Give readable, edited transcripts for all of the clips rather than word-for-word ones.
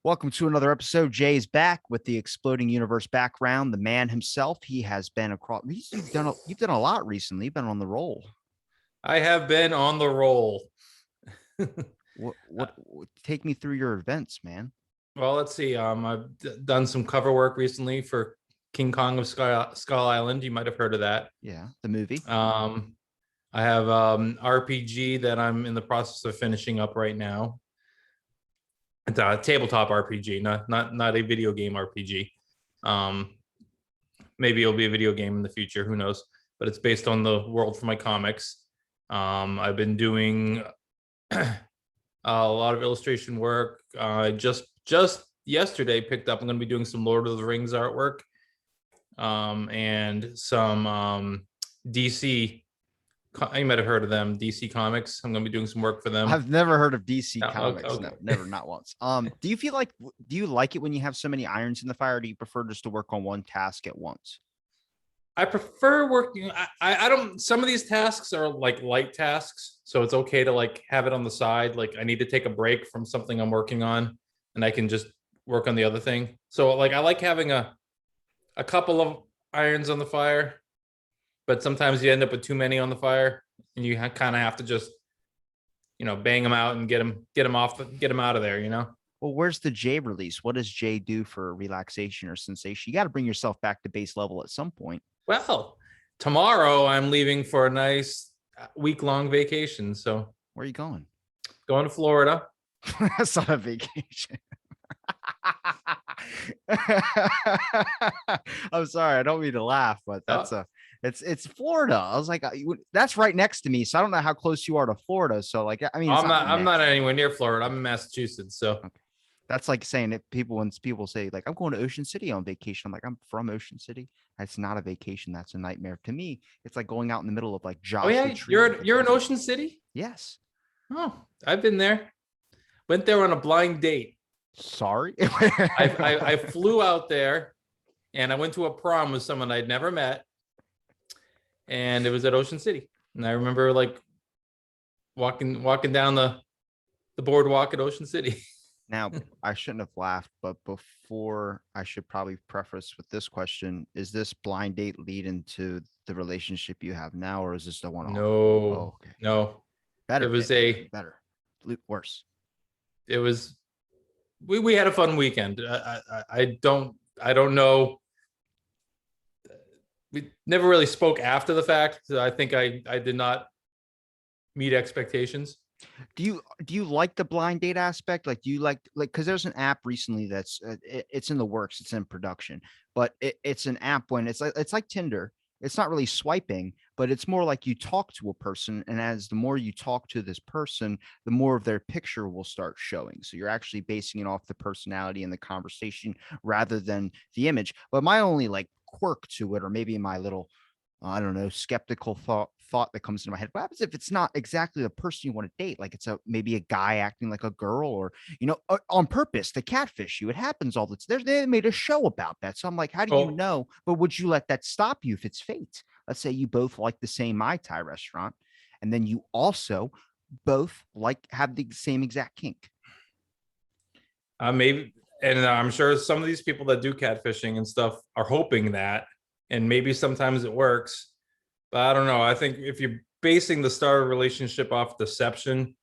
Welcome to another episode. Jay's back with the exploding universe background. The man himself. He has been across. You've done a lot recently. You've been on the roll. I have been on the roll. What? Take me through your events, man. Well, let's see. I've done some cover work recently for King Kong of Skull Island. You might have heard of that. Yeah, the movie. I have RPG that I'm in the process of finishing up right now. It's a tabletop RPG, not a video game RPG. Maybe it'll be a video game in the future. Who knows? But it's based on the world from my comics. I've been doing a lot of illustration work. Just yesterday picked up. I'm going to be doing some Lord of the Rings artwork, and some DC. You might have heard of them, DC Comics. I'm going to be doing some work for them. I've never heard of DC Comics. Okay. No, never, not once. Do you like it when you have so many irons in the fire? Or do you prefer just to work on one task at once? I prefer working. I don't. Some of these tasks are like light tasks, so it's okay to like have it on the side. Like I need to take a break from something I'm working on, and I can just work on the other thing. So like I like having a couple of irons on the fire, but sometimes you end up with too many on the fire, and you kind of have to just, bang them out and get them out of there. Well, where's the Jay release? What does Jay do for relaxation or sensation? You got to bring yourself back to base level at some point. Well, tomorrow I'm leaving for a nice week-long vacation. So where are you going? Going to Florida. That's not a vacation. I'm sorry, I don't mean to laugh, but it's Florida. I was like, that's right next to me, so I don't know how close you are to Florida. So like, I mean, I'm not anywhere near Florida. I'm in Massachusetts, so okay. That's like saying that when people say like, I'm going to Ocean City on vacation, I'm like, I'm from Ocean City. That's not a vacation. That's a nightmare to me. It's like going out in the middle of like Joshua. Oh yeah, you're in Ocean City? Yes. Oh, I've been there. Went there on a blind date. Sorry. I flew out there and I went to a prom with someone I'd never met, and it was at Ocean City. And I remember like walking down the boardwalk at Ocean City. Now, I shouldn't have laughed, but before I should probably preface with this question: is this blind date lead into the relationship you have now, or is this the one-off? No. Oh, okay. No. Better. It was better. Worse. It was. We had a fun weekend. I don't know. We never really spoke after the fact. So I think I did not meet expectations. Do you like the blind date aspect? Like, do you like because there's an app recently that's it's in the works, it's in production, but it's an app when it's like Tinder. It's not really swiping, but it's more like you talk to a person, and as the more you talk to this person, the more of their picture will start showing. So you're actually basing it off the personality and the conversation rather than the image. But my only like quirk to it, or maybe my little, I don't know, skeptical thought that comes into my head: what happens if it's not exactly the person you want to date? Like it's maybe a guy acting like a girl, or on purpose to catfish you. It happens all the time. They made a show about that. So I'm like, how do you know? But would you let that stop you if it's fate? Let's say you both like the same Mai Tai restaurant, and then you also both have the same exact kink. Maybe, and I'm sure some of these people that do catfishing and stuff are hoping that, and maybe sometimes it works. But I don't know. I think if you're basing the start of a relationship off deception,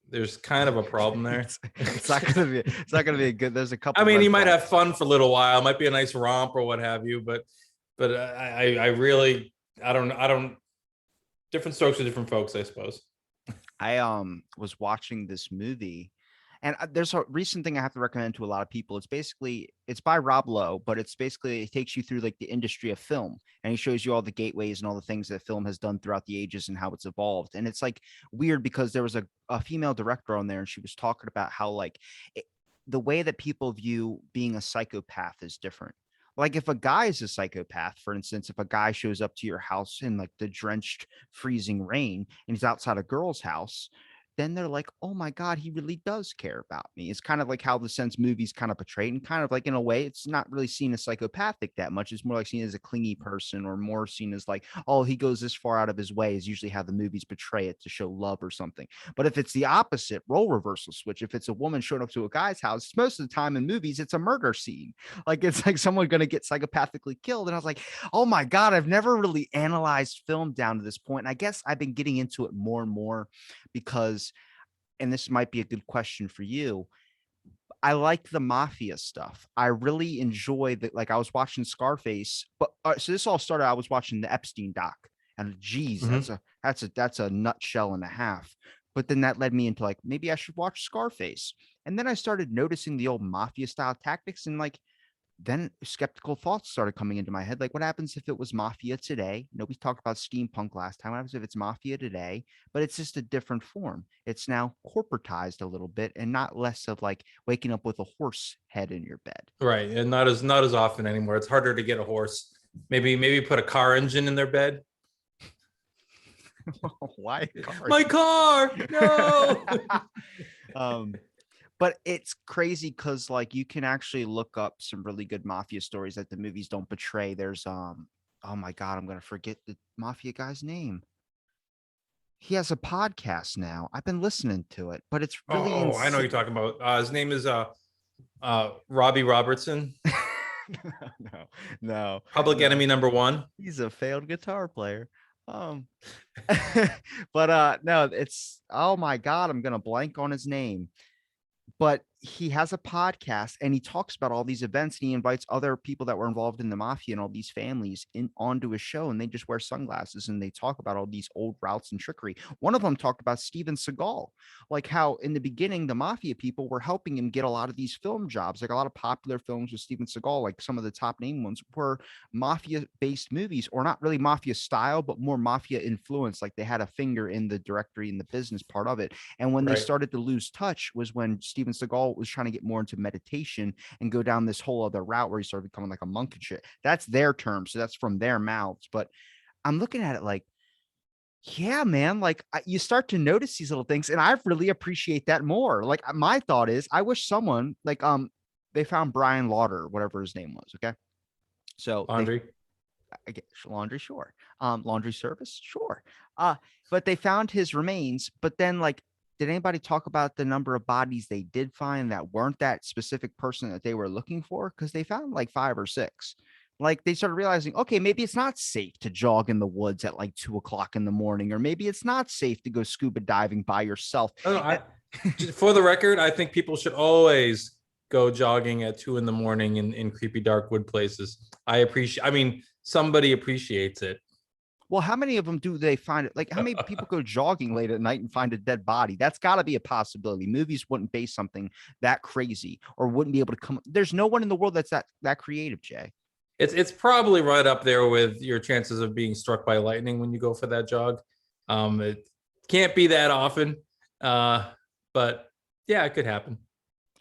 there's kind of a problem there. It's not gonna be a good. There's a couple. I mean, you might have fun for a little while. It might be a nice romp or what have you. But I really I don't. Different strokes for different folks, I suppose. I was watching this movie. And there's a recent thing I have to recommend to a lot of people. It's by Rob Lowe, but it takes you through like the industry of film, and he shows you all the gateways and all the things that film has done throughout the ages and how it's evolved. And it's like weird because there was a female director on there, and she was talking about how like the way that people view being a psychopath is different. Like if a guy is a psychopath, for instance, if a guy shows up to your house in like the drenched freezing rain and he's outside a girl's house, then they're like, oh my God, he really does care about me. It's kind of like how the Sense movies kind of portrayed, and kind of like in a way, it's not really seen as psychopathic that much. It's more like seen as a clingy person, or more seen as like, oh, he goes this far out of his way, is usually how the movies portray it to show love or something. But if it's the opposite role reversal switch, if it's a woman showing up to a guy's house, most of the time in movies, it's a murder scene. Like it's like someone going to get psychopathically killed. And I was like, oh my God, I've never really analyzed film down to this point. And I guess I've been getting into it more and more because, and this might be a good question for you, I like the mafia stuff. I really enjoy that. Like I was watching Scarface, but so this all started. I was watching the Epstein doc, and geez, Mhm. that's a nutshell and a half. But then that led me into like maybe I should watch Scarface, and then I started noticing the old mafia style tactics, and like then skeptical thoughts started coming into my head. Like, what happens if it was mafia today? We talked about steampunk last time. What happens if it's mafia today, but it's just a different form? It's now corporatized a little bit and not less of like waking up with a horse head in your bed. Right, and not as often anymore. It's harder to get a horse. Maybe put a car engine in their bed. Why cars? My car, no. um, but it's crazy because like you can actually look up some really good mafia stories that the movies don't portray. There's oh my God, I'm gonna forget the mafia guy's name. He has a podcast now. I've been listening to it, but it's really I know what insane. you're talking about. His name is Robbie Robertson, No, no, Public no. Enemy #1. He's a failed guitar player. Um, but no, it's oh my God, I'm gonna blank on his name. But he has a podcast and he talks about all these events, and he invites other people that were involved in the mafia and all these families in onto his show, and they just wear sunglasses and they talk about all these old routes and trickery. One of them talked about Steven Seagal, like how in the beginning the mafia people were helping him get a lot of these film jobs. Like a lot of popular films with Steven Seagal, like some of the top name ones, were mafia based movies, or not really mafia style but more mafia influence. Like they had a finger in the directory and the business part of it. And when they Right, started to lose touch was when Steven Seagal was trying to get more into meditation and go down this whole other route where he started becoming like a monk and shit. That's their term. So that's from their mouths. But I'm looking at it like, yeah, man, like you start to notice these little things. And I really appreciate that more. Like my thought is, I wish someone like, they found Brian Lauder, whatever his name was. Okay. So they, laundry. I get laundry, sure. Laundry service, sure. Uh, but they found his remains. But then, like, did anybody talk about the number of bodies they did find that weren't that specific person that they were looking for? Because they found like 5 or 6. Like they started realizing, okay, maybe it's not safe to jog in the woods at like 2 o'clock in the morning, or maybe it's not safe to go scuba diving by yourself. I don't know. For the record, I think people should always go jogging at 2 in the morning in creepy dark wood places. I mean, somebody appreciates it. Well, how many of them do they find it? Like, how many people go jogging late at night and find a dead body? That's got to be a possibility. Movies wouldn't base something that crazy, or wouldn't be able to come. There's no one in the world that's that creative, Jay. It's probably right up there with your chances of being struck by lightning when you go for that jog. It can't be that often, but yeah, it could happen.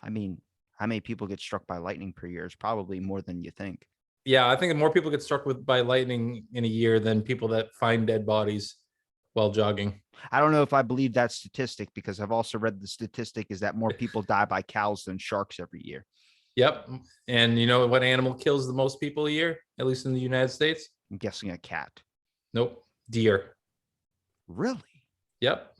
I mean, how many people get struck by lightning per year? Is probably more than you think. Yeah, I think more people get struck by lightning in a year than people that find dead bodies while jogging. I don't know if I believe that statistic, because I've also read the statistic is that more people die by cows than sharks every year. Yep. And you know what animal kills the most people a year, at least in the United States? I'm guessing a cat. Nope. Deer. Really? Yep.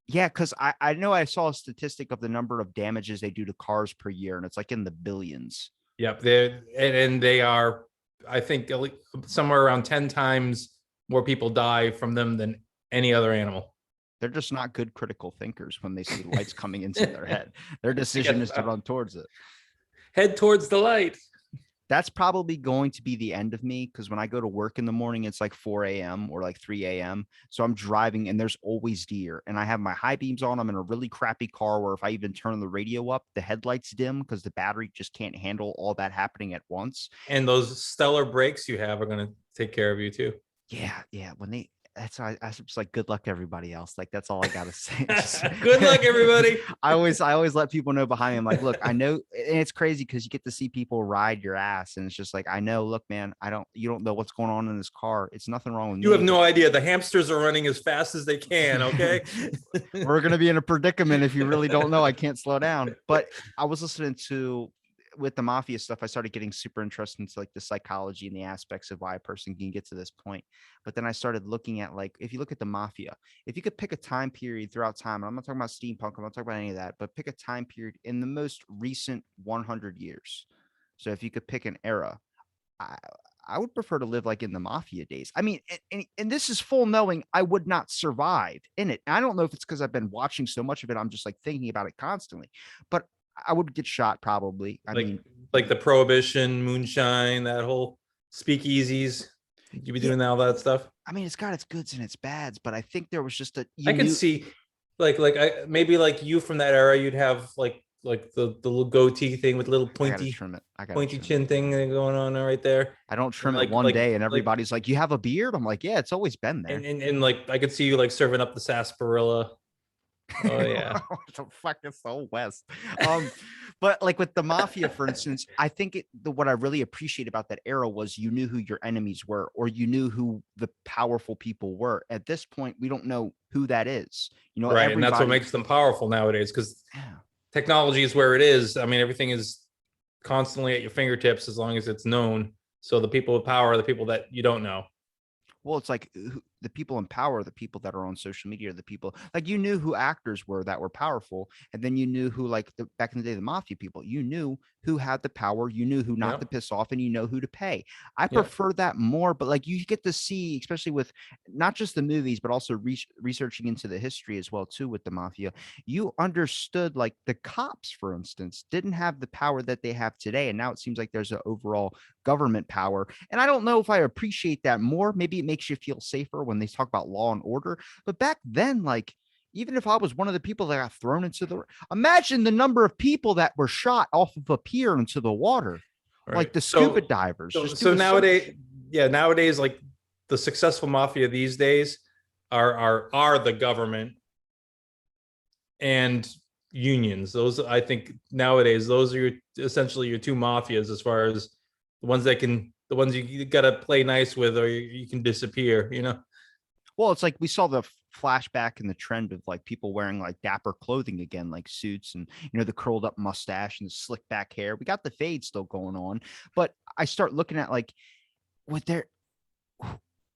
Yeah, because I know I saw a statistic of the number of damages they do to cars per year, and it's like in the billions. Yep. And they are, I think, somewhere around 10 times more people die from them than any other animal. They're just not good critical thinkers when they see lights coming into their head. Their decision is to run towards it. Head towards the light. That's probably going to be the end of me, because when I go to work in the morning, it's like 4 a.m. or like 3 a.m. So I'm driving and there's always deer, and I have my high beams on. I'm in a really crappy car where if I even turn the radio up, the headlights dim because the battery just can't handle all that happening at once. And those stellar brakes you have are going to take care of you too. Yeah. Yeah. that's why I was just like, good luck to everybody else. Like, that's all I gotta say. Just, Good luck, everybody. I always let people know behind me. I'm like, look, I know, and it's crazy because you get to see people ride your ass, and it's just like, I know, look, man, you don't know what's going on in this car. It's nothing wrong with You have me. no idea. The hamsters are running as fast as they can. Okay. We're gonna be in a predicament if you really don't know. I can't slow down. But I was listening to with the mafia stuff, I started getting super interested into like the psychology and the aspects of why a person can get to this point. But then I started looking at like, if you look at the mafia, if you could pick a time period throughout time, and I'm not talking about steampunk, I'm not talking about any of that, but pick a time period in the most recent 100 years. So if you could pick an era, I, I would prefer to live like in the mafia days. I mean, and this is full knowing I would not survive in it. I don't know if it's because I've been watching so much of it. I'm just like thinking about it constantly, but I would get shot probably. I like mean, like the prohibition, moonshine, that whole speakeasies. You be yeah, doing all that stuff. I mean, it's got its goods and its bads, but I think there was just you I could knew. see like I maybe like you from that era, you'd have like the little goatee thing with little I gotta pointy trim it. I gotta pointy trim it. chin thing going on right there. I don't And trim it one day, and like everybody's like, "You have a beard?" I'm like, "Yeah, it's always been there." and like I could see you like serving up the sarsaparilla. Oh yeah. What the fuck is so west? Um, but like with the mafia, for instance, I think what I really appreciate about that era was you knew who your enemies were, or you knew who the powerful people were. At this point, we don't know who that is. Right. And that's what Everybody. makes them powerful nowadays because Yeah. technology is where it is. I mean, everything is constantly at your fingertips as long as it's known. So the people with power are the people that you don't know. Well, it's like the people in power, the people that are on social media, the people like you knew who actors were that were powerful, and then you knew who like back in the day the mafia people. You knew who had the power, you knew who not to Yep. piss off, and you know who to pay. I Yep. prefer that more, but like you get to see, especially with not just the movies, but also researching into the history as well too with the mafia. You understood like the cops, for instance, didn't have the power that they have today, and now it seems like there's an overall government power. And I don't know if I appreciate that more. Maybe it makes you feel safer when they talk about law and order. But back then, like, even if I was one of the people that got thrown into imagine the number of people that were shot off of a pier into the water, Right. like the scuba divers, So just do a nowadays, search. yeah, nowadays, like the successful mafia these days are the government and unions. Those I think nowadays those are essentially your two mafias as far as the ones you gotta play nice with or you can disappear, you know? Well, it's like we saw the flashback and the trend of like people wearing like dapper clothing again, like suits and the curled up mustache and the slick back hair. We got the fade still going on, but I start looking at like what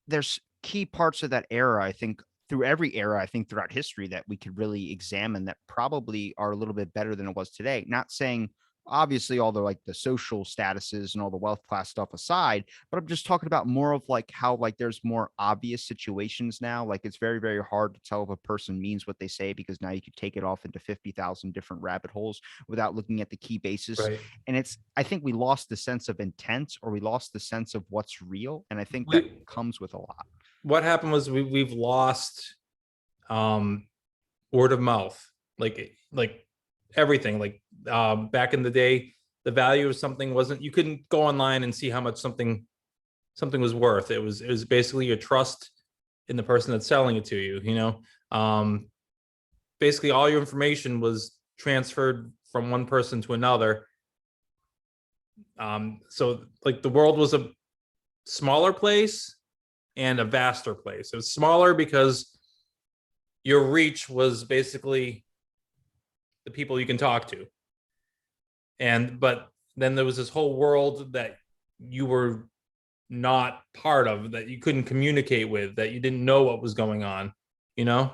there's key parts of that era, I think, through every era, I think throughout history that we could really examine that probably are a little bit better than it was today. Not saying obviously all the like the social statuses and all the wealth class stuff aside, but I'm just talking about more of like how like there's more obvious situations now. Like it's very, very hard to tell if a person means what they say because now you could take it off into 50,000 different rabbit holes without looking at the key basis. Right. And I think we lost the sense of intent or we lost the sense of what's real. And I think that We, comes with a lot. what happened was we've lost um word of mouth, like everything. Like back in the day, the value of something wasn't you couldn't go online and see how much something was worth. It was basically your trust in the person that's selling it to you, you know. Basically all your information was transferred from one person to another. So like the world was a smaller place and a vaster place. It was smaller because your reach was basically the people you can talk to. And but then there was this whole world that you were not part of, that you couldn't communicate with, that you didn't know what was going on, you know?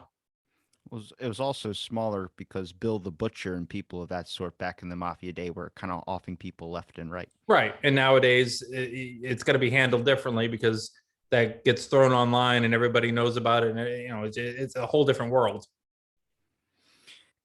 It was also smaller because Bill the Butcher and people of that sort back in the mafia day were kind of offing people left and right. Right. And nowadays it's got to be handled differently because that gets thrown online and everybody knows about it. And, it's a whole different world.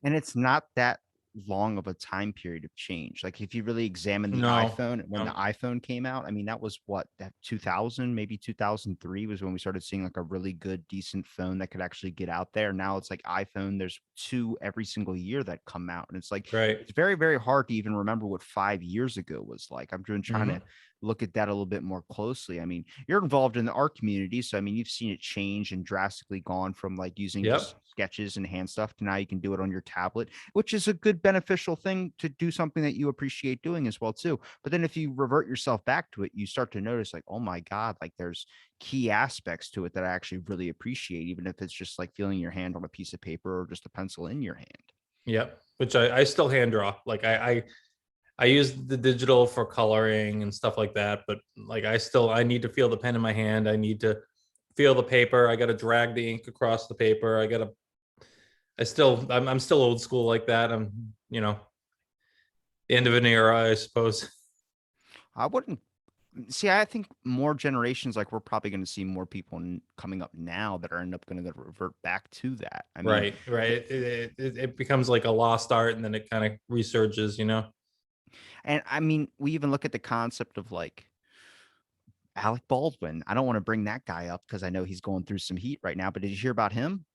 And it's not that long of a time period of change. Like if you really examine the No, iPhone, when the no. iPhone came out, I mean, that was what, that 2000, maybe 2003 was when we started seeing like a really good, decent phone that could actually get out there. Now it's like iPhone, there's two every single year that come out. And it's like, Right. it's very, very hard to even remember what 5 years ago was like. I'm trying to Mhm. look at that a little bit more closely. I mean, you're involved in the art community, so I mean, you've seen it change and drastically gone from like using just Yep. sketches and hand stuff to now you can do it on your tablet, which is a good beneficial thing to do something that you appreciate doing as well too. But then if you revert yourself back to it, you start to notice like, oh my God, like there's key aspects to it that I actually really appreciate, even if it's just like feeling your hand on a piece of paper or just a pencil in your hand. Yep. Which I still hand draw. Like I use the digital for coloring and stuff like that, but like I need to feel the pen in my hand. I need to feel the paper. I got to drag the ink across the paper. I'm still old school like that. I'm, the end of an era, I suppose. I wouldn't see. I think more generations, like we're probably going to see more people coming up now that are end up going to revert back to that. I mean, Right, right. It becomes like a lost art, and then it kind of resurges. and I mean, we even look at the concept of like Alec Baldwin. I don't want to bring that guy up because I know he's going through some heat right now. But did you hear about him?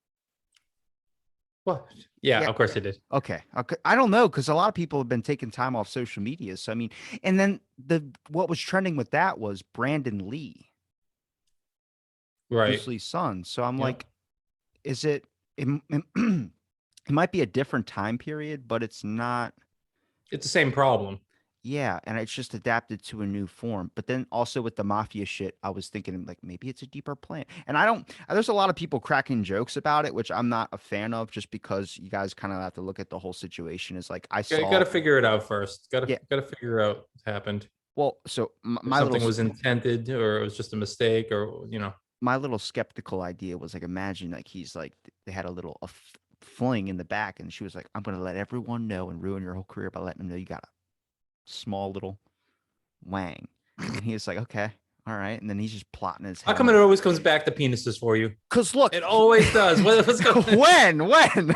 Well, yeah, Yeah. of course it did. Okay. Okay. I don't know because a lot of people have been taking time off social media. So I mean, and then the what was trending with that was Brandon Lee, Right. Bruce Lee's son. So I'm Yep. like, is it? It might be a different time period, but it's not. It's the same problem. Yeah, and it's just adapted to a new form. But then also with the mafia shit, I was thinking like maybe it's a deeper plan. And I don't. There's a lot of people cracking jokes about it, which I'm not a fan of, just because you guys kind of have to look at the whole situation. Is like I Got saw. to figure it out first. Yeah. Got to figure out what happened. Well, so If something was intended, or it was just a mistake, or. my little skeptical idea was like imagine like he's like they had a little fling in the back, and she was like, "I'm gonna let everyone know and ruin your whole career by letting them know you got a small little wang." And he was like, okay, all right. And then he's just plotting in his How head. come it always comes back to penises for you? Because look, It always does. What's going? when,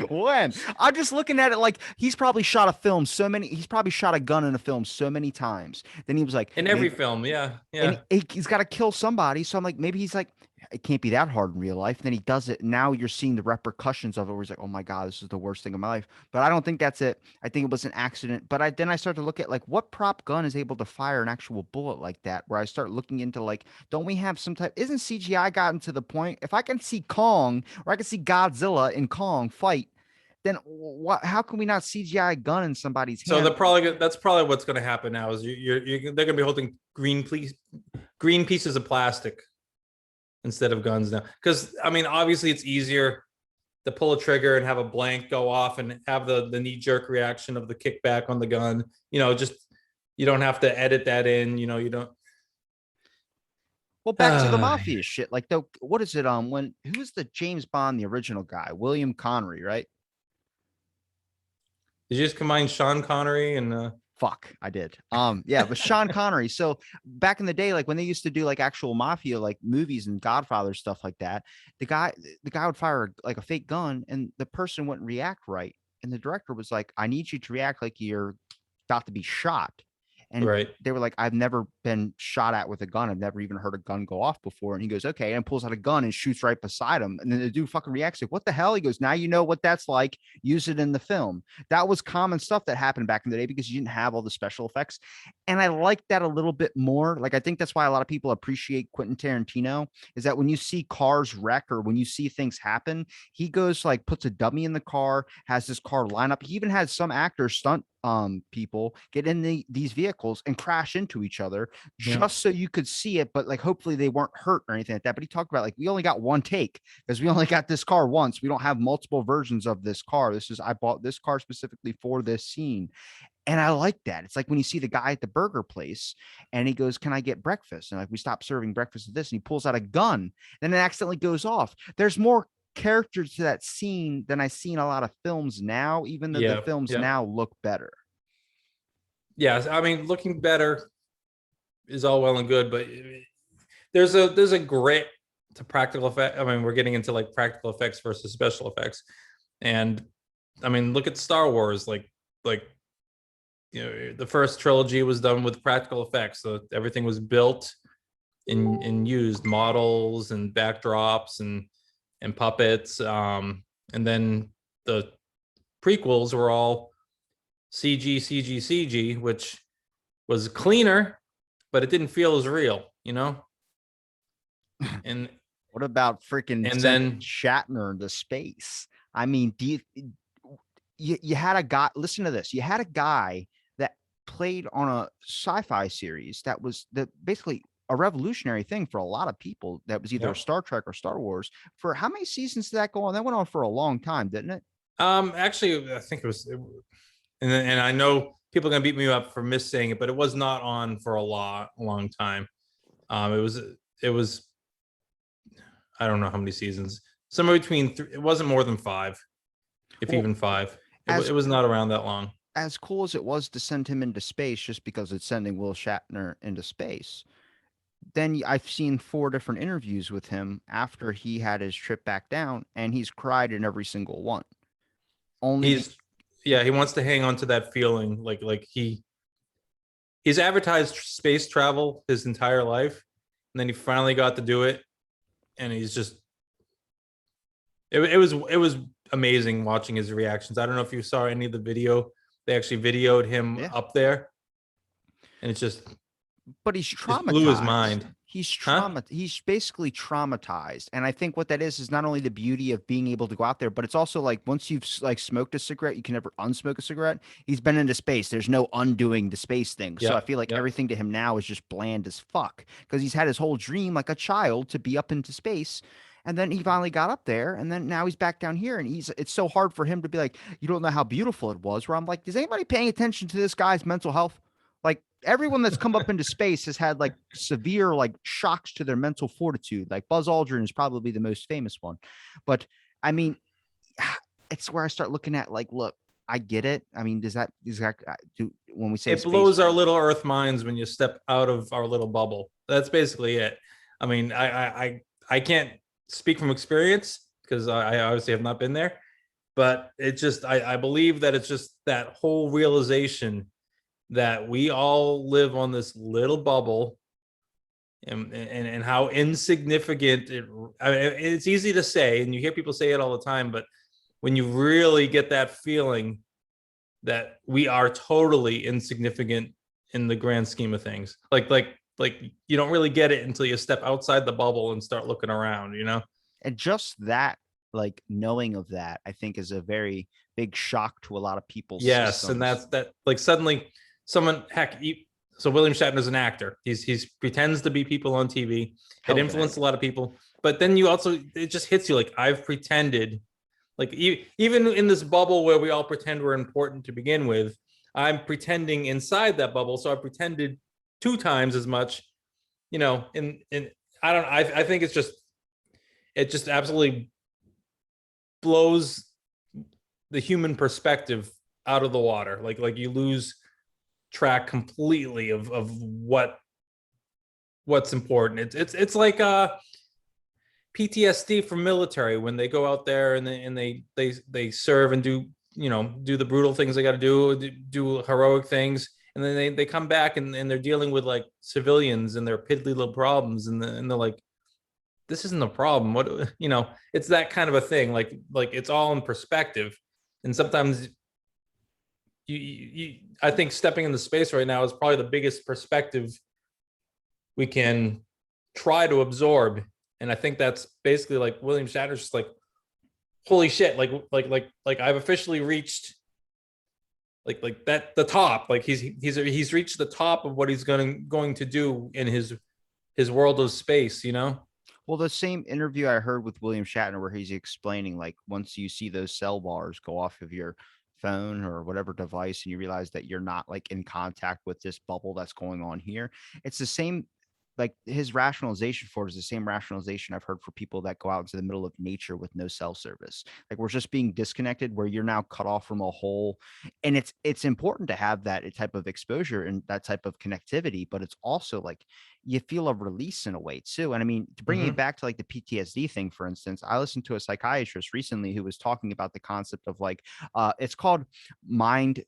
when I'm just looking at it like he's probably shot a film so many, he's probably shot a gun in a film so many times. Then he was like, In every maybe, film, yeah, and yeah. he's got to kill somebody. So I'm like, maybe he's like, it can't be that hard in real life. And then he does it. And now you're seeing the repercussions of it where he's like, oh my God, this is the worst thing in my life. But I don't think that's it. I think it was an accident. But then I start to look at like what prop gun is able to fire an actual bullet like that, where I start looking into like, don't we have some type, isn't CGI gotten to the point? If I can see Kong or I can see Godzilla and Kong fight, then what, how can we not CGI a gun in somebody's So hand? that's probably what's going to happen now. Is they're going to be holding green pieces of plastic instead of guns now. Because I mean, obviously, it's easier to pull a trigger and have a blank go off and have the knee jerk reaction of the kickback on the gun. Just you don't have to edit that in. You don't. Well, back to the mafia shit. Like the what is it? When who was the James Bond, the original guy, William Connery, right? Did you just combine Sean Connery and Fuck, I did. Yeah, but Sean Connery. So back in the day, like when they used to do like actual mafia like movies and Godfather stuff like that, the guy the guy would fire like a fake gun and the person wouldn't react right. And the director was like, I need you to react like you're about to be shot. And right? they were like, I've never been shot at with a gun. I've never even heard a gun go off before. And he goes, okay, and pulls out a gun and shoots right beside him. And then the dude fucking reacts like, what the hell? He goes, now you know what that's like. Use it in the film. That was common stuff that happened back in the day because you didn't have all the special effects. And I like that a little bit more. Like, I think that's why a lot of people appreciate Quentin Tarantino is that when you see cars wreck or when you see things happen, he goes like puts a dummy in the car, has this car line up. He even had some actors stunt people get in these vehicles and crash into each other Yeah, just so you could see it, but like hopefully they weren't hurt or anything like that. But he talked about like we only got one take because we only got this car once. We don't have multiple versions of this car. This is I bought this car specifically for this scene. And I like that. It's like when you see the guy at the burger place and he goes, can I get breakfast? And like, we stop serving breakfast at this. And he pulls out a gun. Then it accidentally goes off. There's more characters to that scene than I see in a lot of films now, even though the yeah, films yeah, now look better. yeah. I mean, looking better is all well and good, but there's a grit to practical effect. I mean, we're getting into like practical effects versus special effects, and I mean, look at Star Wars. Like the first trilogy was done with practical effects, so everything was built and used models and backdrops and puppets. And then the prequels were all CG, CG, CG, which was cleaner but it didn't feel as real, you know? And What about freaking and sending then Shatner into space? I mean, you had a guy, listen to this. You had a guy that played on a sci-fi series that was basically a revolutionary thing for a lot of people. That was either yeah. Star Trek or Star Wars. For how many seasons did that go on? That went on for a long time, didn't it? Actually, I think and I know people are gonna beat me up for missing it, but it was not on for a long time. It was I don't know how many seasons, somewhere between it wasn't more than five, if Well, even five. as It was not around that long. as cool as it was to send him into space, just because it's sending Will Shatner into space, then I've seen 4 different interviews with him after he had his trip back down, and he's cried in every single one. Only be He's Yeah, he wants to hang on to that feeling, like he's advertised space travel his entire life, and then he finally got to do it, and he's just it was amazing watching his reactions. I don't know if you saw any of the video. They actually videoed him Yeah, up there, and it but he's just blew his traumatized. mind. He's Huh? he's basically traumatized. And I think what that is not only the beauty of being able to go out there, but it's also like once you've like smoked a cigarette, you can never unsmoke a cigarette. He's been into space. There's no undoing the space thing. So I Yep. feel like Yep. everything to him now is just bland as fuck because he's had his whole dream like a child to be up into space. And then he finally got up there, and then now he's back down here, and it's so hard for him to be like, you don't know how beautiful it was. Where I'm like, is anybody paying attention to this guy's mental health? Like everyone that's come up into space has had like severe like shocks to their mental fortitude. Like Buzz Aldrin is probably the most famous one. But I mean, it's where I start looking at like, look, I get it. I mean, does that do when we say It space blows our travel? little Earth minds when you step out of our little bubble. That's basically it. I mean, I can't speak from experience because I obviously have not been there, but it just I believe that it's just that whole realization that we all live on this little bubble, and how insignificant it. I mean, it's easy to say, and you hear people say it all the time, but when you really get that feeling that we are totally insignificant in the grand scheme of things, like you don't really get it until you step outside the bubble and start looking around, you know. And just that, like knowing of that, I think is a very big shock to a lot of people's Yes, and systems. that's that. Like suddenly, someone so William Shatner's an actor. He's pretends to be people on TV. It Hell of an influenced a actor. lot of people, but then you also it just hits you like I've pretended, like even in this bubble where we all pretend we're important to begin with, I'm pretending inside that bubble. So I pretended 2 times as much, you know. And I don't. I think it just absolutely blows the human perspective out of the water. Like you lose track completely of what's important. It's like PTSD from military when they go out there and they serve and do, you know, do the brutal things they got to do heroic things, and then they come back and they're dealing with like civilians and their piddly little problems, and they're like, this isn't a problem. What, you know, it's that kind of a thing. Like it's all in perspective, and sometimes I think stepping into space right now is probably the biggest perspective we can try to absorb. And I think that's basically like William Shatner's just like, holy shit, like I've officially reached like that the top. Like he's reached the top of what he's going to do in his world of space, you know? Well, the same interview I heard with William Shatner where he's explaining like once you see those cell bars go off of your phone or whatever device and you realize that you're not like in contact with this bubble that's going on here, it's the same. Like his rationalization for it is the same rationalization I've heard for people that go out into the middle of nature with no cell service. Like we're just being disconnected where you're now cut off from a whole, and it's important to have that type of exposure and that type of connectivity, but it's also like you feel a release in a way too. And I mean, to bring it Mm-hmm. back to like the PTSD thing, for instance, I listened to a psychiatrist recently who was talking about the concept of like it's called mind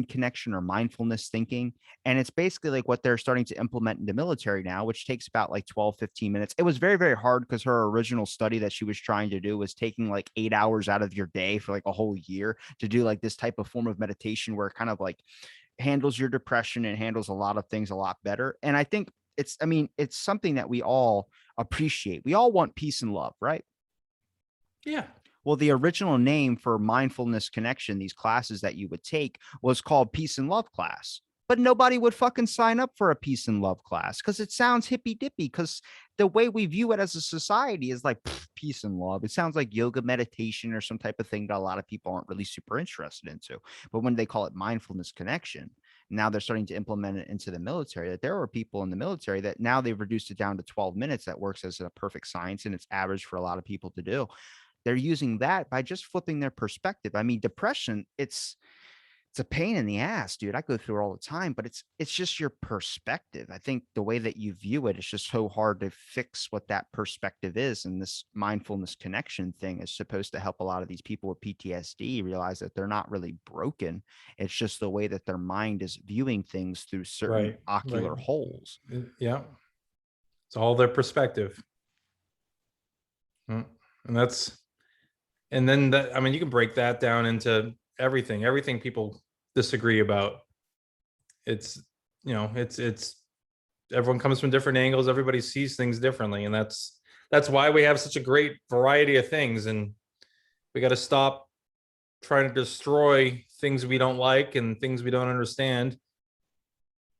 connection or mindfulness thinking. And it's basically like what they're starting to implement in the military now, which takes about like 12-15 minutes. It was very, very hard because her original study that she was trying to do was taking like 8 hours out of your day for like a whole year to do like this type of form of meditation where it kind of like handles your depression and handles a lot of things a lot better. And I think I mean, it's something that we all appreciate. We all want peace and love, right? Yeah. Well, the original name for mindfulness connection, these classes that you would take, was called Peace and Love class. But nobody would fucking sign up for a peace and love class because it sounds hippy dippy. Because the way we view it as a society is like peace and love. It sounds like yoga meditation or some type of thing that a lot of people aren't really super interested into. But when they call it mindfulness connection, now they're starting to implement it into the military. That there are people in the military that now they've reduced it down to 12 minutes. That works as a perfect science, and it's average for a lot of people to do. They're using that by just flipping their perspective. I mean, depression, it's a pain in the ass, dude. I go through it all the time, but it's just your perspective. I think the way that you view it is just so hard to fix what that perspective is. And this mindfulness connection thing is supposed to help a lot of these people with PTSD realize that they're not really broken. It's just the way that their mind is viewing things through certain Right. ocular Right. holes. Yeah. It's all their perspective. And that's, and then that, I mean, you can break that down into everything people disagree about. It's, it's everyone comes from different angles. Everybody sees things differently. And that's why we have such a great variety of things. And we got to stop trying to destroy things we don't like and things we don't understand.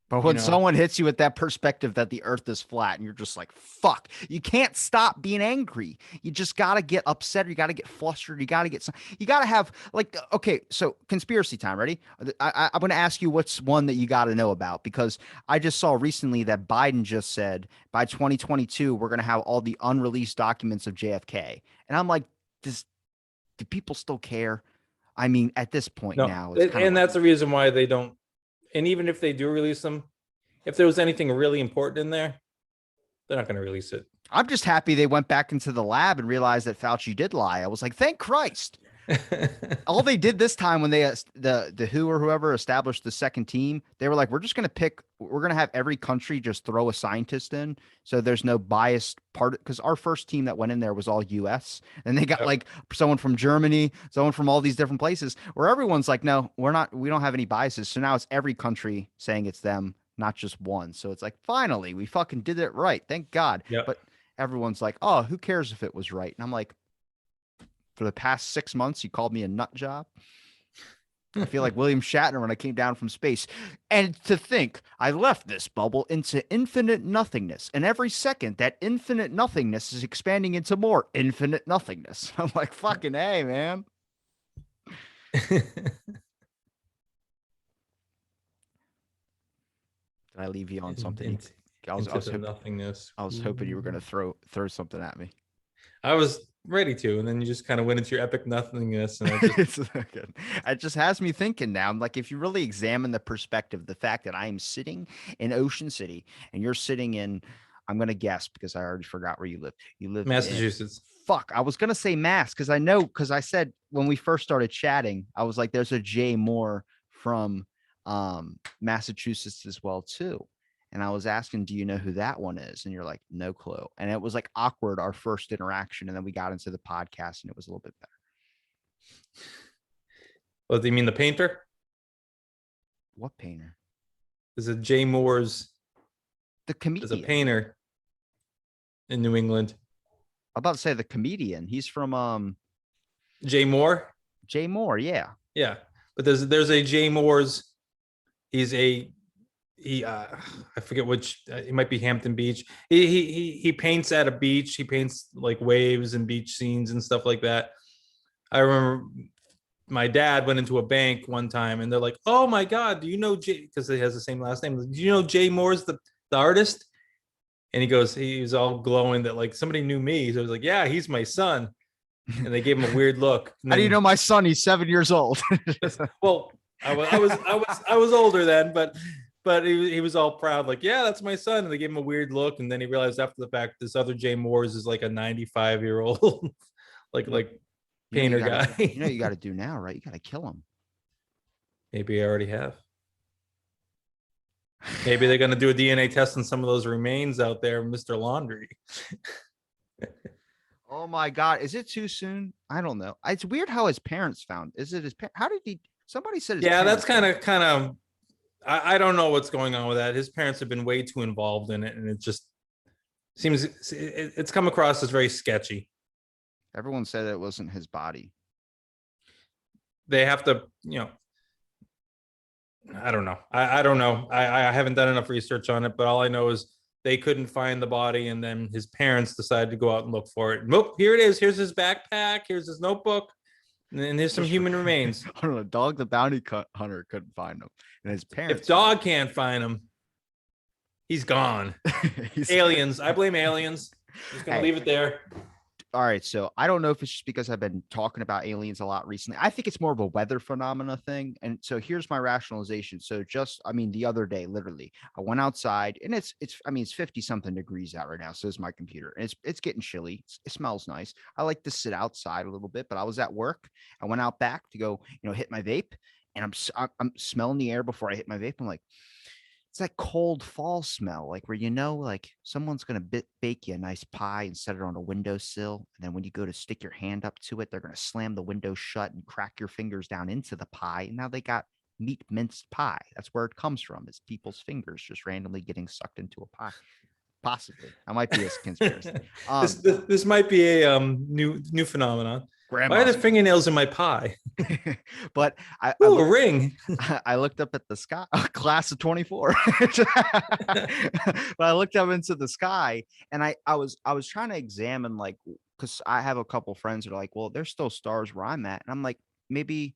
But You when know, someone hits you with that perspective that the earth is flat and you're just like, fuck, you can't stop being angry. You just got to get upset. Or you got to get flustered. You got to get you got to have like, okay, so conspiracy time. Ready? I'm going to ask you what's one that you got to know about, because I just saw recently that Biden just said by 2022, we're going to have all the unreleased documents of JFK. And I'm like, do people still care? I mean, at this point no, now, it's kind of and like, that's the reason why they don't. And even if they do release them, if there was anything really important in there, they're not going to release it. I'm just happy they went back into the lab and realized that Fauci did lie. I was like, thank Christ. All they did this time when they the WHO or whoever established the second team, they were like, we're going to have every country just throw a scientist in, so there's no biased part, because our first team that went in there was all US, and they got Yep. like someone from Germany, someone from all these different places, where everyone's like, no, we don't have any biases. So now it's every country saying it's them, not just one. So it's like, finally, we fucking did it right. Thank God. Yep. But everyone's like, oh, who cares if it was right? And I'm like, for the past 6 months, you called me a nut job. I feel like William Shatner when I came down from space. And to think I left this bubble into infinite nothingness. And every second, that infinite nothingness is expanding into more infinite nothingness. I'm like, fucking A, man. Did I leave you on something? I was, I Into was, the hoping, nothingness. I was hoping you were going to throw something at me. I was ready to, and then you just kind of went into your epic nothingnness, and I just It's good. It just has me thinking now. I'm like, if you really examine the perspective, the fact that I am sitting in Ocean City and you're sitting in, I'm gonna guess because I already forgot where you live. You live in, Massachusetts. fuck. I was gonna say Mass because I know, because I said when we first started chatting, I was like, there's a Jay Moore from Massachusetts as well too. And I was asking, do you know who that one is? And you're like, no clue. And it was like awkward, our first interaction. And then we got into the podcast and it was a little bit better. Well, do you mean the painter? What painter? Is it Jay Mooers? The Is a comedian. painter in New England. I'm about to say the comedian. He's from Jay Moore? Jay Moore, yeah. Yeah. But there's a Jay Moore's. He's a I forget which, it might be Hampton Beach. He paints at a beach. He paints like waves and beach scenes and stuff like that. I remember my dad went into a bank one time and they're like, "Oh my God, do you know Jay?" Because he has the same last name. Do you know Jay Moore's the artist? And he was all glowing that like somebody knew me. So I was like, "Yeah, he's my son." And they gave him a weird look. And How do you know then, my son? He's 7 years old. well, I was older then, but he was all proud, like, "Yeah, that's my son." And they gave him a weird look, and then he realized after the fact this other Jay Moore's is like a 95-year-old like painter guy. You know what you got to do now, right? You got to kill him. Maybe I already have. Maybe they're going to do a DNA test on some of those remains out there, Mr. Laundry. Oh my God. Is it too soon? I don't know. It's weird how his parents found. Is it his parents? How did he? Somebody said his Yeah, that's parents. kind of I don't know what's going on with that. His parents have been way too involved in it, and it just seems it's come across as very sketchy. Everyone said it wasn't his body. They have to, I don't know. I don't know. I haven't done enough research on it, but all I know is they couldn't find the body, and then his parents decided to go out and look for it. Nope, here it is. Here's his backpack. Here's his notebook, and there's some human remains. I don't know. Dog the bounty hunter couldn't find him, and his If parents. Dog can't find him, he's gone. Aliens. I blame aliens. Just gonna leave it there. All right, so I don't know if it's just because I've been talking about aliens a lot recently. I think it's more of a weather phenomena thing. And so here's my rationalization. So the other day, literally, I went outside and it's 50 something degrees out right now. So is my computer. And it's getting chilly. It smells nice. I like to sit outside a little bit, but I was at work. I went out back to go, hit my vape, and I'm smelling the air before I hit my vape. I'm like, it's that cold fall smell, like where like someone's gonna bake you a nice pie and set it on a windowsill, and then when you go to stick your hand up to it, they're gonna slam the window shut and crack your fingers down into the pie, and now they got meat minced pie. That's where it comes from. It's people's fingers just randomly getting sucked into a pie. Possibly, I might be a conspiracy. This might be a new phenomenon. Why are there fingernails in my pie? But I a ring. I looked up at the sky, class of 24. But I looked up into the sky, and I was trying to examine, like, because I have a couple friends that are like, well, there's still stars where I'm at, and I'm like, maybe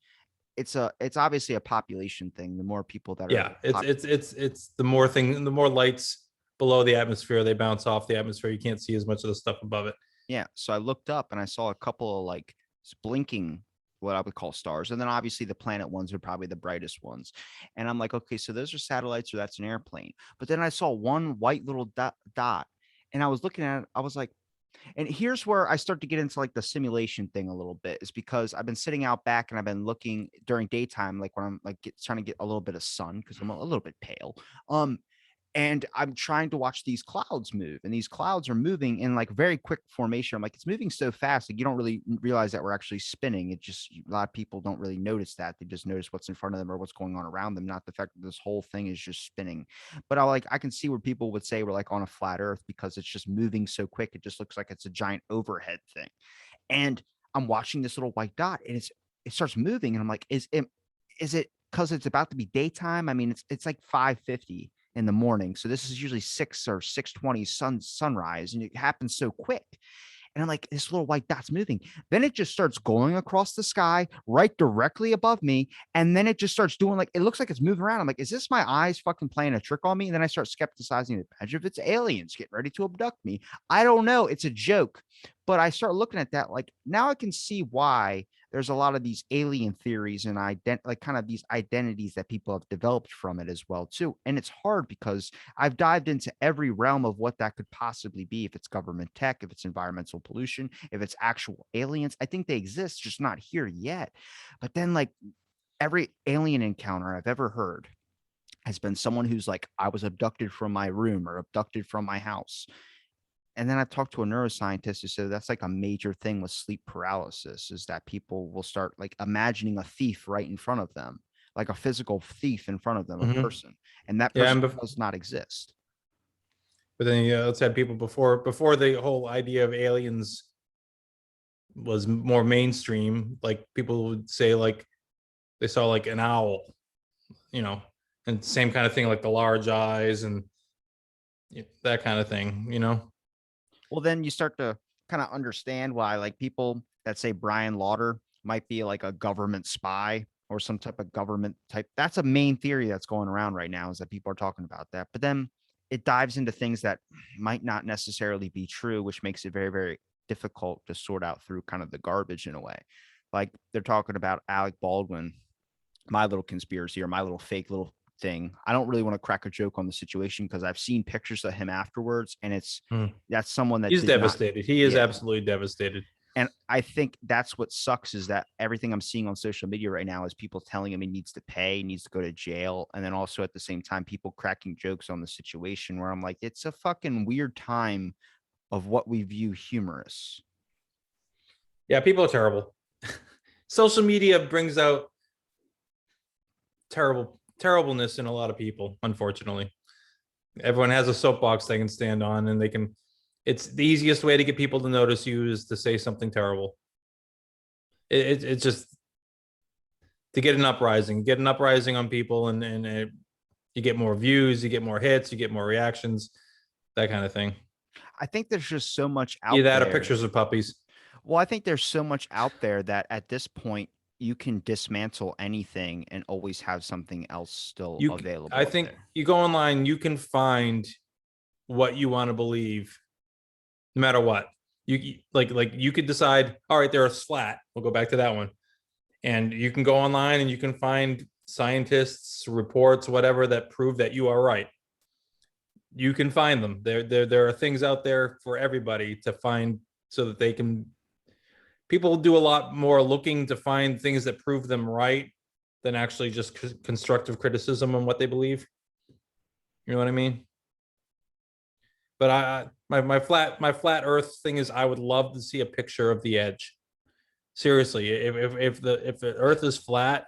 it's obviously a population thing. The more people that Yeah, are it's the more lights below the atmosphere, they bounce off the atmosphere. You can't see as much of the stuff above it. Yeah, so I looked up and I saw a couple of like blinking, what I would call stars, and then obviously the planet ones are probably the brightest ones. And I'm like, okay, so those are satellites or that's an airplane. But then I saw one white little dot, and I was looking at it. I was like, and here's where I start to get into like the simulation thing a little bit, is because I've been sitting out back and I've been looking during daytime, like when I'm like trying to get a little bit of sun because I'm a little bit pale. And I'm trying to watch these clouds move, and these clouds are moving in like very quick formation. I'm like, it's moving so fast, like you don't really realize that we're actually spinning. It just, a lot of people don't really notice that. They just notice what's in front of them or what's going on around them, not the fact that this whole thing is just spinning. But I can see where people would say we're like on a flat earth because it's just moving so quick. It just looks like it's a giant overhead thing. And I'm watching this little white dot, and it starts moving, and I'm like, is it because it's about to be daytime? I mean, it's like 5:50 in the morning. So this is usually 6 or 6:20 sunrise, and it happens so quick. And I'm like, this little white dot's moving. Then it just starts going across the sky right directly above me. And then it just starts doing, like, it looks like it's moving around. I'm like, is this my eyes fucking playing a trick on me? And then I start skepticizing. Imagine if it's aliens getting ready to abduct me. I don't know. It's a joke. But I start looking at that, like, now I can see why there's a lot of these alien theories and like kind of these identities that people have developed from it as well too. And it's hard because I've dived into every realm of what that could possibly be. If it's government tech, if it's environmental pollution, if it's actual aliens, I think they exist, just not here yet. But then, like, every alien encounter I've ever heard has been someone who's like, I was abducted from my room or abducted from my house. And then I've talked to a neuroscientist who said that's like a major thing with sleep paralysis, is that people will start like imagining a thief right in front of them, like a physical thief in front of them, a person, and that Yeah, person does not exist. but then let's have people before the whole idea of aliens was more mainstream. Like people would say like they saw like an owl, and same kind of thing, like the large eyes and that kind of thing. Well, then you start to kind of understand why, like, people that say Brian Lauder might be like a government spy or some type of government type. That's a main theory that's going around right now, is that people are talking about that. But then it dives into things that might not necessarily be true, which makes it very, very difficult to sort out through kind of the garbage in a way. Like they're talking about Alec Baldwin, my little conspiracy or my little fake little thing. I don't really want to crack a joke on the situation because I've seen pictures of him afterwards, and that's someone that he's devastated. He is yeah. absolutely devastated. And I think that's what sucks, is that everything I'm seeing on social media right now is people telling him he needs to pay, needs to go to jail. And then also at the same time, people cracking jokes on the situation, where I'm like, it's a fucking weird time of what we view humorous. Yeah, people are terrible. Social media brings out terrible terribleness in a lot of people, unfortunately. Everyone has a soapbox they can stand on, and they can, it's the easiest way to get people to notice you is to say something terrible. It's just to get an uprising on people, and you get more views, you get more hits, you get more reactions, that kind of thing. I think there's just so much out Either that or there. pictures of puppies. Well, I think there's so much out there that at this point you can dismantle anything and always have something else still I available up think there. you go online, you can find what you want to believe, no matter what. You like you could decide, all right, the Earth's flat. We'll go back to that one, and you can go online and you can find scientists, reports, whatever that prove that you are right. You can find them. There are things out there for everybody to find, so that they can. People do a lot more looking to find things that prove them right than actually just constructive criticism on what they believe. You know what I mean? But my flat Earth thing is, I would love to see a picture of the edge. Seriously, if the Earth is flat,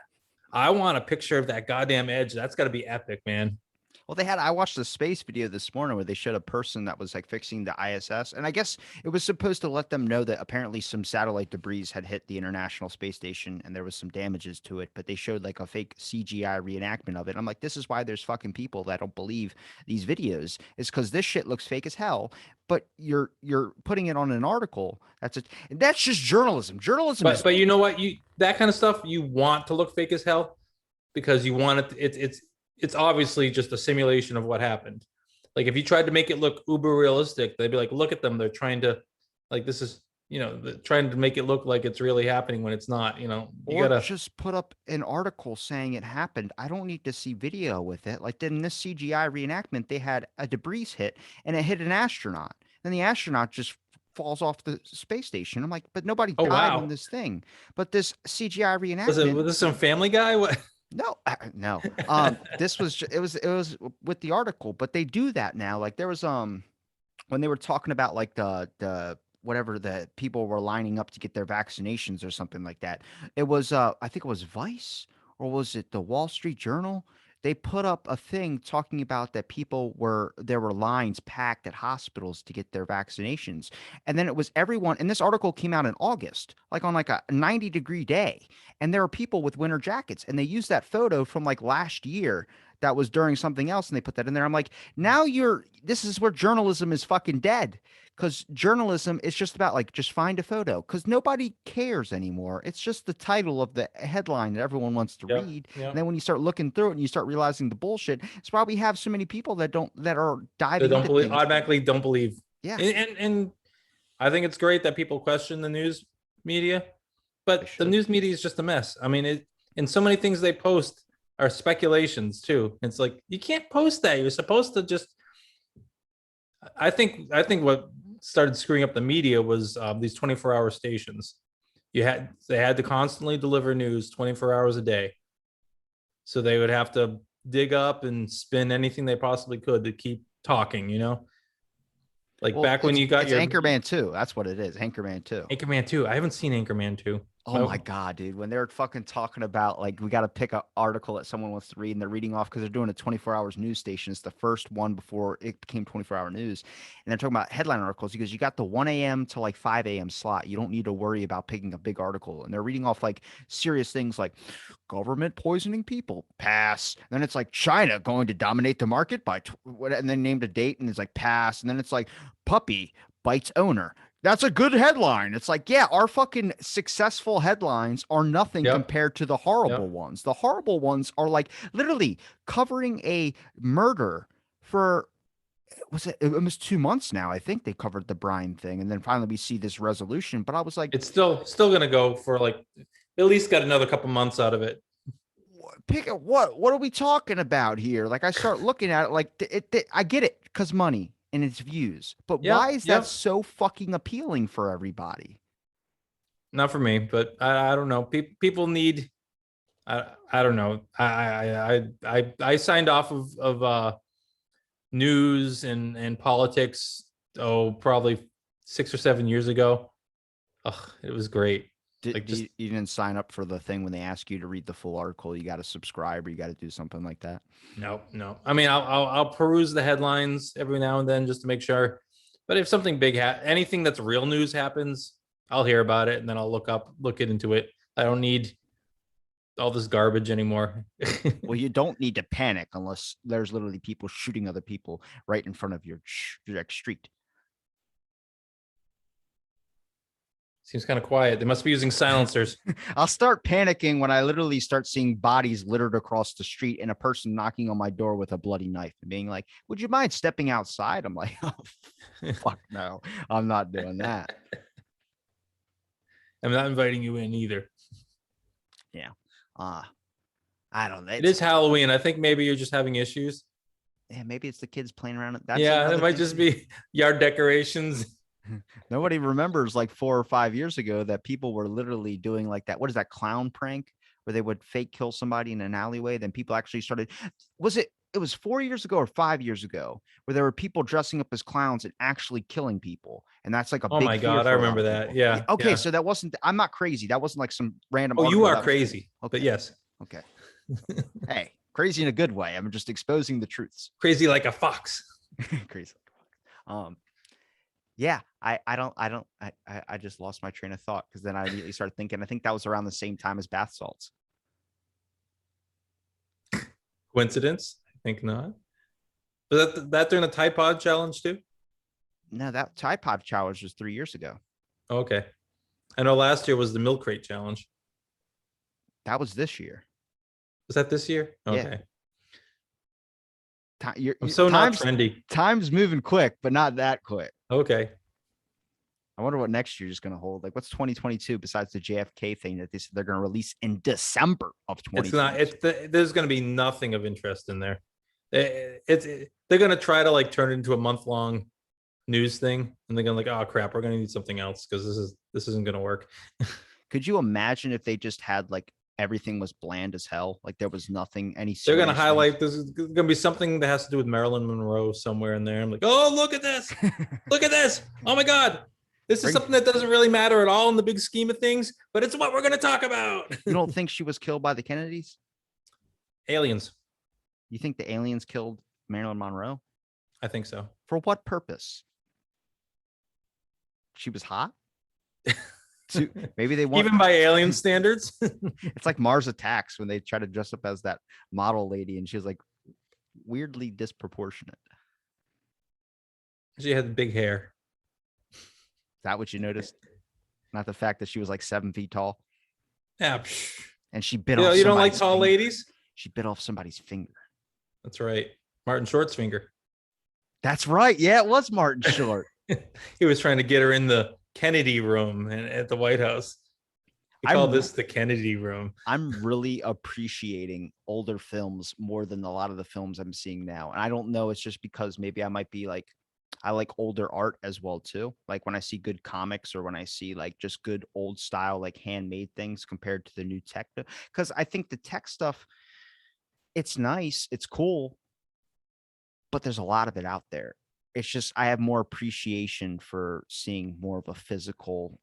I want a picture of that goddamn edge. That's got to be epic, man. Well, I watched a space video this morning where they showed a person that was like fixing the ISS. And I guess it was supposed to let them know that apparently some satellite debris had hit the International Space Station and there was some damages to it. But they showed like a fake CGI reenactment of it. I'm like, this is why there's fucking people that don't believe these videos, is because this shit looks fake as hell. But you're putting it on an article. That's just journalism. Journalism is But you know what? You that kind of stuff you want to look fake as hell, because you want it. It's obviously just a simulation of what happened. Like if you tried to make it look uber realistic, they'd be like, look at them. They're trying to, like, this is, trying to make it look like it's really happening when it's not. You or gotta. just put up an article saying it happened. I don't need to see video with it. Like in this CGI reenactment, they had a debris hit and it hit an astronaut. And the astronaut just falls off the space station. I'm like, but nobody Oh died in wow, this thing. But this CGI reenactment, was this some Family Guy? What? no, no. This was it was with the article, but they do that now. Like there was when they were talking about like the whatever the people were lining up to get their vaccinations or something like that. It was I think it was Vice or was it the Wall Street Journal? They put up a thing talking about that there were lines packed at hospitals to get their vaccinations. And then it was everyone, and this article came out in August, like on like a 90-degree day. And there were people with winter jackets and they used that photo from like last year that was during something else and they put that in there. I'm like, now this is where journalism is fucking dead, because journalism is just about like just find a photo, because nobody cares anymore. It's just the title of the headline that everyone wants to Yep. read. And Yep. then when you start looking through it and you start realizing the bullshit, it's why we have so many people that are They diving don't into believe, things. automatically don't believe. Yeah, And I think it's great that people question the news media, they but the should. news media is just a mess. I mean, and so many things they post are speculations too. It's like, you can't post that. You're supposed to just. I think what started screwing up the media was these 24-hour stations. They had to constantly deliver news 24 hours a day, so they would have to dig up and spin anything they possibly could to keep talking. Like Well, back when you got it's your Anchorman 2. That's what it is. Anchorman 2. Anchorman 2. I haven't seen Anchorman 2. Oh my God, dude. When they're fucking talking about like we got to pick an article that someone wants to read and they're reading off because they're doing a 24 hours news station. It's the first one before it became 24-hour news. And they're talking about headline articles because you got the 1 a.m. to like 5 a.m. slot. You don't need to worry about picking a big article. And they're reading off like serious things like government poisoning people, pass. And then it's like China going to dominate the market by and then named a date and it's like pass. And then it's like puppy bites owner. That's a good headline. It's like, yeah, our fucking successful headlines are nothing Yep. compared to the horrible Yep. ones. The horrible ones are like literally covering a murder for was it almost 2 months now. I think they covered the Brian thing, and then finally we see this resolution. But I was like, It's still gonna go for like at least got another couple months out of it. pick it. What are we talking about here? Like I start looking at it, like I get it because money and its views, but why Yep. is that Yep. so fucking appealing for everybody? Not for me, but I don't know. People need. I don't know. I signed off of news and politics. Oh, probably 6 or 7 years ago. Ugh, it was great. Like just You didn't sign up for the thing when they ask you to read the full article? You got to subscribe or you got to do something like that? no, no. I mean, I'll peruse the headlines every now and then just to make sure. But if something big anything that's real news happens, I'll hear about it and then I'll look into it. I don't need all this garbage anymore. Well, you don't need to panic unless there's literally people shooting other people right in front of your street. Seems kind of quiet. They must be using silencers. I'll start panicking when I literally start seeing bodies littered across the street and a person knocking on my door with a bloody knife and being like, "Would you mind stepping outside?" I'm like, "Oh, fuck no, I'm not doing that." I'm not inviting you in either. Yeah. I don't know. It is Halloween. I think maybe you're just having issues. Yeah, maybe it's the kids playing around. That's yeah, it might just be yard decorations. Nobody remembers like 4 or 5 years ago that people were literally doing like that. What is that clown prank where they would fake kill somebody in an alleyway? Then people actually started. It was 4 years ago or 5 years ago where there were people dressing up as clowns and actually killing people. And that's like a Oh big my fear God, I for a lot remember of that. people. Yeah. Okay, Yeah. so that wasn't. I'm not crazy. That wasn't like some random. Oh, you article are that was. crazy. Okay. But yes. Okay. Hey, crazy in a good way. I'm just exposing the truths. Crazy like a fox. Crazy. Yeah, I just lost my train of thought because then I immediately started thinking. I think that was around the same time as bath salts. Coincidence? I think not. Was that during the Tide Pod challenge too? No, that Tide Pod challenge was 3 years ago. Okay. I know last year was the milk crate challenge. That was this year. Was that this year? Okay. Yeah. I'm so not trendy. Time's moving quick, but not that quick. Okay. I wonder what next year is going to hold. Like, what's 2022 besides the JFK thing that they're going to release in December of 2022? It's not. There's going to be nothing of interest in there. They're going to try to like turn it into a month-long news thing, and they're going to like, oh crap, we're going to need something else because this isn't going to work. Could you imagine if they just had like everything was bland as hell? Like there was nothing. They're going to highlight this is going to be something that has to do with Marilyn Monroe somewhere in there. I'm like, oh, look at this, look at this. Oh my God. This is something that doesn't really matter at all in the big scheme of things, but it's what we're going to talk about. You don't think she was killed by the Kennedys? Aliens. You think the aliens killed Marilyn Monroe? I think so. For what purpose? She was hot? Maybe they want even by alien standards. It's like Mars Attacks when they try to dress up as that model lady and she was like weirdly disproportionate. She had big hair. Is that what you noticed? Not the fact that she was like 7 feet tall. Yeah. And she bit off. You don't like tall ladies? She bit off somebody's finger. That's right. Martin Short's finger. That's right. Yeah, it was Martin Short. He was trying to get her in the Kennedy room at the White House. We call this the Kennedy room. I'm really appreciating older films more than a lot of the films I'm seeing now. And I don't know. It's just because maybe I might be like, I like older art as well too. Like when I see good comics or when I see like just good old style, like handmade things compared to the new tech. Because I think the tech stuff, it's nice, it's cool, but there's a lot of it out there. It's just I have more appreciation for seeing more of a physical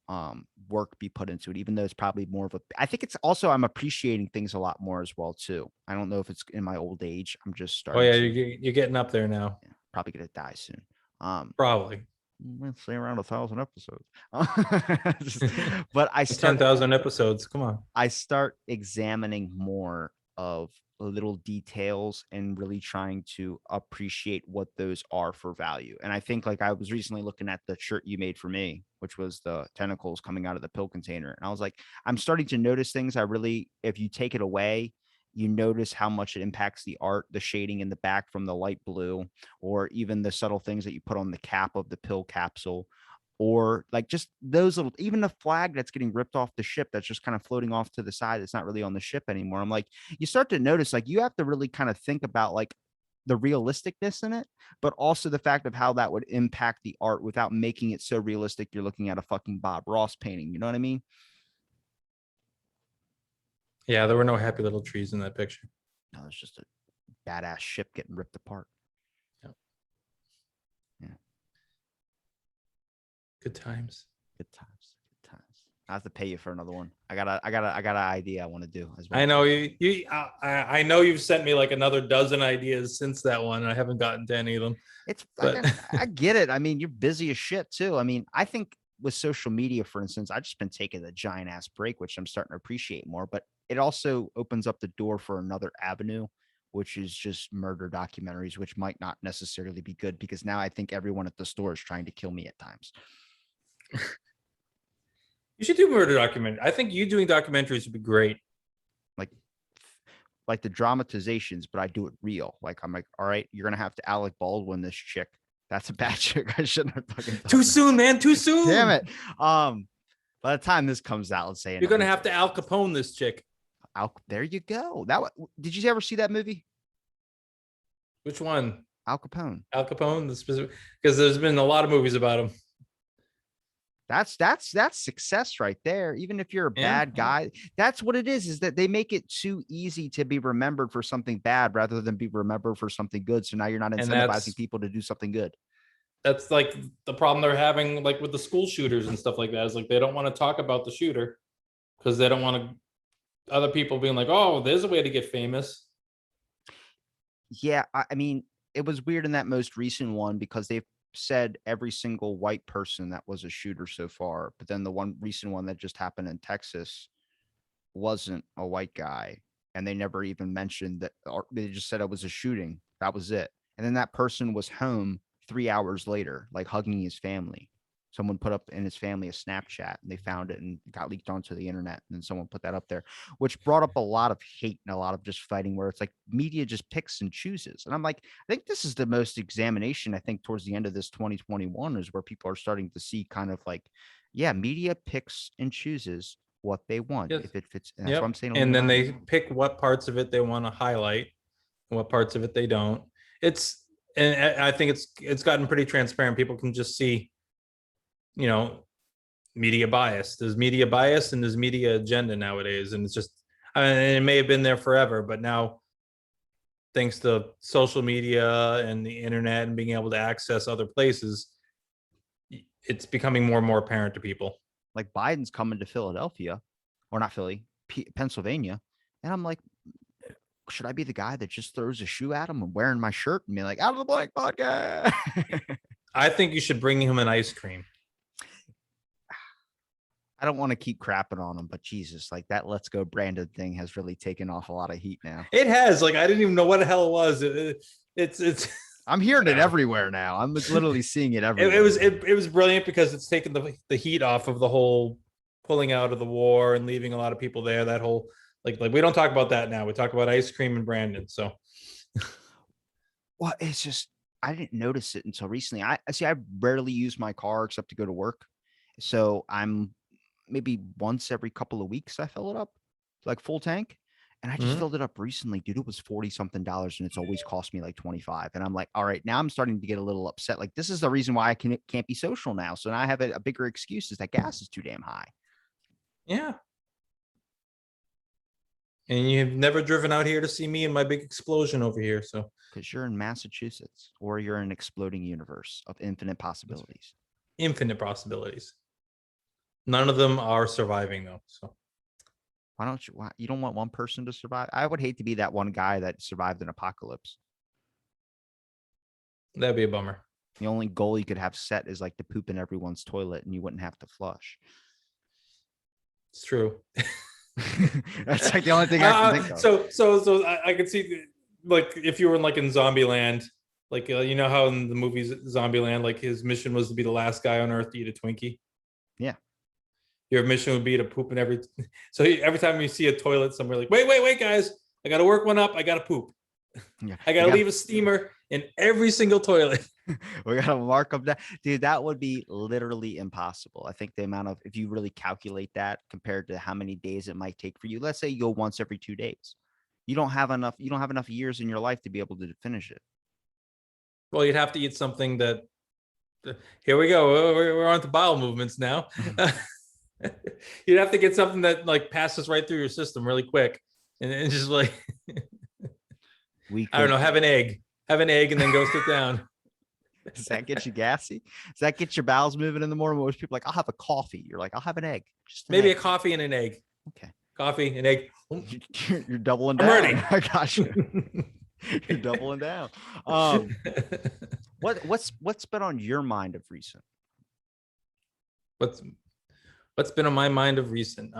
work be put into it, even though it's probably more of a. I think it's also I'm appreciating things a lot more as well too. I don't know if it's in my old age. I'm just starting. Oh yeah, you're getting up there now. Yeah, probably gonna die soon. Probably. Let's say around 1,000 episodes. But I start 10,000 episodes. Come on. I start examining more of little details and really trying to appreciate what those are for value. And I think like I was recently looking at the shirt you made for me, which was the tentacles coming out of the pill container. And I was like, I'm starting to notice things I really, if you take it away, you notice how much it impacts the art, the shading in the back from the light blue, or even the subtle things that you put on the cap of the pill capsule, or like just those little, even the flag that's getting ripped off the ship that's just kind of floating off to the side. It's not really on the ship anymore. I'm like, you start to notice, like, you have to really kind of think about like the realisticness in it, but also the fact of how that would impact the art without making it so realistic. You're looking at a fucking Bob Ross painting. You know what I mean? Yeah, there were no happy little trees in that picture. No, it's just a badass ship getting ripped apart. Yep. Yeah. Good times. Good times. Good times. I have to pay you for another one. I got an idea I want to do as I well. know I know you've sent me like another dozen ideas since that one. I haven't gotten to any of them, It's but I get it. I mean, you're busy as shit too. I mean, I think with social media, for instance, I've just been taking a giant ass break, which I'm starting to appreciate more. But it also opens up the door for another avenue, which is just murder documentaries, which might not necessarily be good because now I think everyone at the store is trying to kill me at times. you should do murder documentary. I think you doing documentaries would be great. Like like the dramatizations, but I do it real. Like I'm like, all right, you're gonna have to Alec Baldwin this chick. That's a bad chick. I shouldn't have fucking Too done that. soon, man. Too Damn soon. it. By the time this comes out, let's say in You're a gonna week have or to Al Capone this chick. There you go. Did you ever see that movie? Which one? Al Capone. Al Capone, the specific, because there's been a lot of movies about him. That's success right there. Even if you're a Yeah, bad guy, that's what it is that they make it too easy to be remembered for something bad rather than be remembered for something good. So now you're not and incentivizing people to do something good. that's like the problem they're having, like with the school shooters and stuff like that. Is like they don't want to talk about the shooter because they don't want to other people being like, oh, there's a way to get famous. Yeah, I mean, it was weird in that most recent one because they've said every single white person that was a shooter so far, but then the one recent one that just happened in Texas wasn't a white guy, and they never even mentioned that, or they just said it was a shooting. That was it. And then that person was home 3 hours later, like hugging his family. Someone put up in his family a Snapchat and they found it and it got leaked onto the internet. And then someone put that up there, which brought up a lot of hate and a lot of just fighting where it's like media just picks and chooses. And I'm like, I think this is the most examination, I think, towards the end of this 2021 is where people are starting to see kind of like, yeah, media picks and chooses what they want Yes. if it fits. And that's what I'm Yep. saying. And then Illuminati. they pick what parts of it they want to highlight and what parts of it they don't. It's and I think it's gotten pretty transparent. People can just see, you know, media bias. There's media bias and there's media agenda nowadays. And it's just, I mean, it may have been there forever, but now thanks to social media and the internet and being able to access other places, it's becoming more and more apparent to people. Like Biden's coming to Philadelphia, or not Philly, Pennsylvania. And I'm like, should I be the guy that just throws a shoe at him and wearing my shirt and be like, out of the blank podcast? I think you should bring him an ice cream. I don't want to keep crapping on him, but Jesus, like that Let's Go Brandon thing has really taken off a lot of heat now. It has, like, I didn't even know what the hell it was. It's I'm hearing it everywhere now. I'm literally seeing it everywhere. it was brilliant because it's taken the heat off of the whole pulling out of the war and leaving a lot of people there. That whole like we don't talk about that now. We talk about ice cream and Brandon. So well, it's just I didn't notice it until recently. I see I rarely use my car except to go to work. So I'm maybe once every couple of weeks I fill it up, like full tank. And I just filled it up recently, dude. It was 40 something dollars and it's always cost me like 25. And I'm like, all right, now I'm starting to get a little upset. Like, this is the reason why I can't be social now. So now I have a bigger excuse is that gas is too damn high. yeah. And you've never driven out here to see me and my big explosion over here. So Because you're in Massachusetts or you're in an exploding universe of infinite possibilities. infinite possibilities. None of them are surviving though. So Why don't you don't want one person to survive? I would hate to be that one guy that survived an apocalypse. that'd be a bummer. The only goal you could have set is like to poop in everyone's toilet and you wouldn't have to flush. It's true. That's like the only thing I can think of. So I could see, like, if you were in like in Zombieland, like you know how in the movies Zombieland, like his mission was to be the last guy on Earth to eat a Twinkie. Yeah. Your mission would be to poop in every. So every time you see a toilet somewhere, like wait, guys, I got to work one up. I got to poop. Yeah. I got to leave a steamer in every single toilet. We got to mark up that, dude. That would be literally impossible. I think the amount of, if you really calculate that compared to how many days it might take for you, let's say you go once every 2 days, you don't have enough years in your life to be able to finish it. Well, you'd have to eat something that. Here we go. We're on to bowel movements now. You'd have to get something that like passes right through your system really quick, and just like I don't know, have an egg, and then go sit down. Does that get you gassy? Does that get your bowels moving in the morning? Most people are like, I'll have a coffee. You're like, I'll have an egg, just an Maybe a egg. coffee and an egg. Okay. Coffee and egg. You're doubling I'm down. ready. I got you. You're doubling down. What's been on your mind of recent? what's what's been on my mind of recent?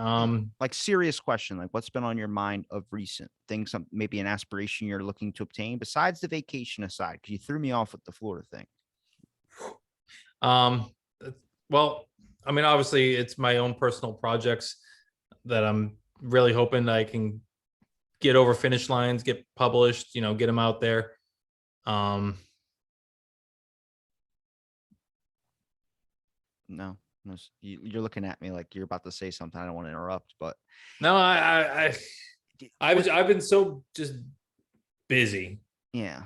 Like serious question, like what's been on your mind of recent things, maybe an aspiration you're looking to obtain besides the vacation aside, because you threw me off with the Florida thing. Um, well, I mean, obviously, it's my own personal projects that I'm really hoping I can get over finish lines, get published, get them out there. No, you're looking at me like you're about to say something. I don't want to interrupt, but No, I've been so just busy. yeah.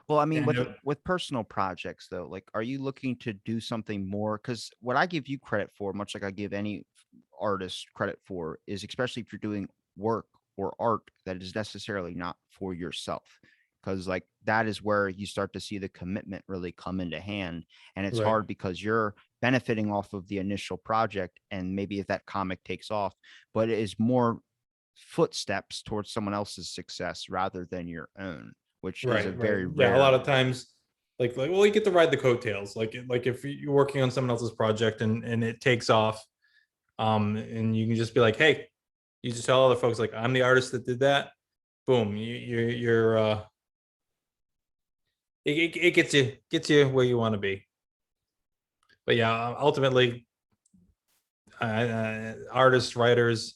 Well, I mean, And with personal projects though, like, are you looking to do something more? Because what I give you credit for, much like I give any artist credit for, is especially if you're doing work or art that is necessarily not for yourself. Because like that is where you start to see the commitment really come into hand. And it's right, hard because you're benefiting off of the initial project. And maybe if that comic takes off, but it is more footsteps towards someone else's success rather than your own, which is a right, very yeah. A lot rare. of times, well, you get to ride the coattails. Like if you're working on someone else's project and it takes off, and you can just be like, hey, you just tell other folks like, I'm the artist that did that. Boom, it gets you where you want to be. But yeah, ultimately, artists, writers,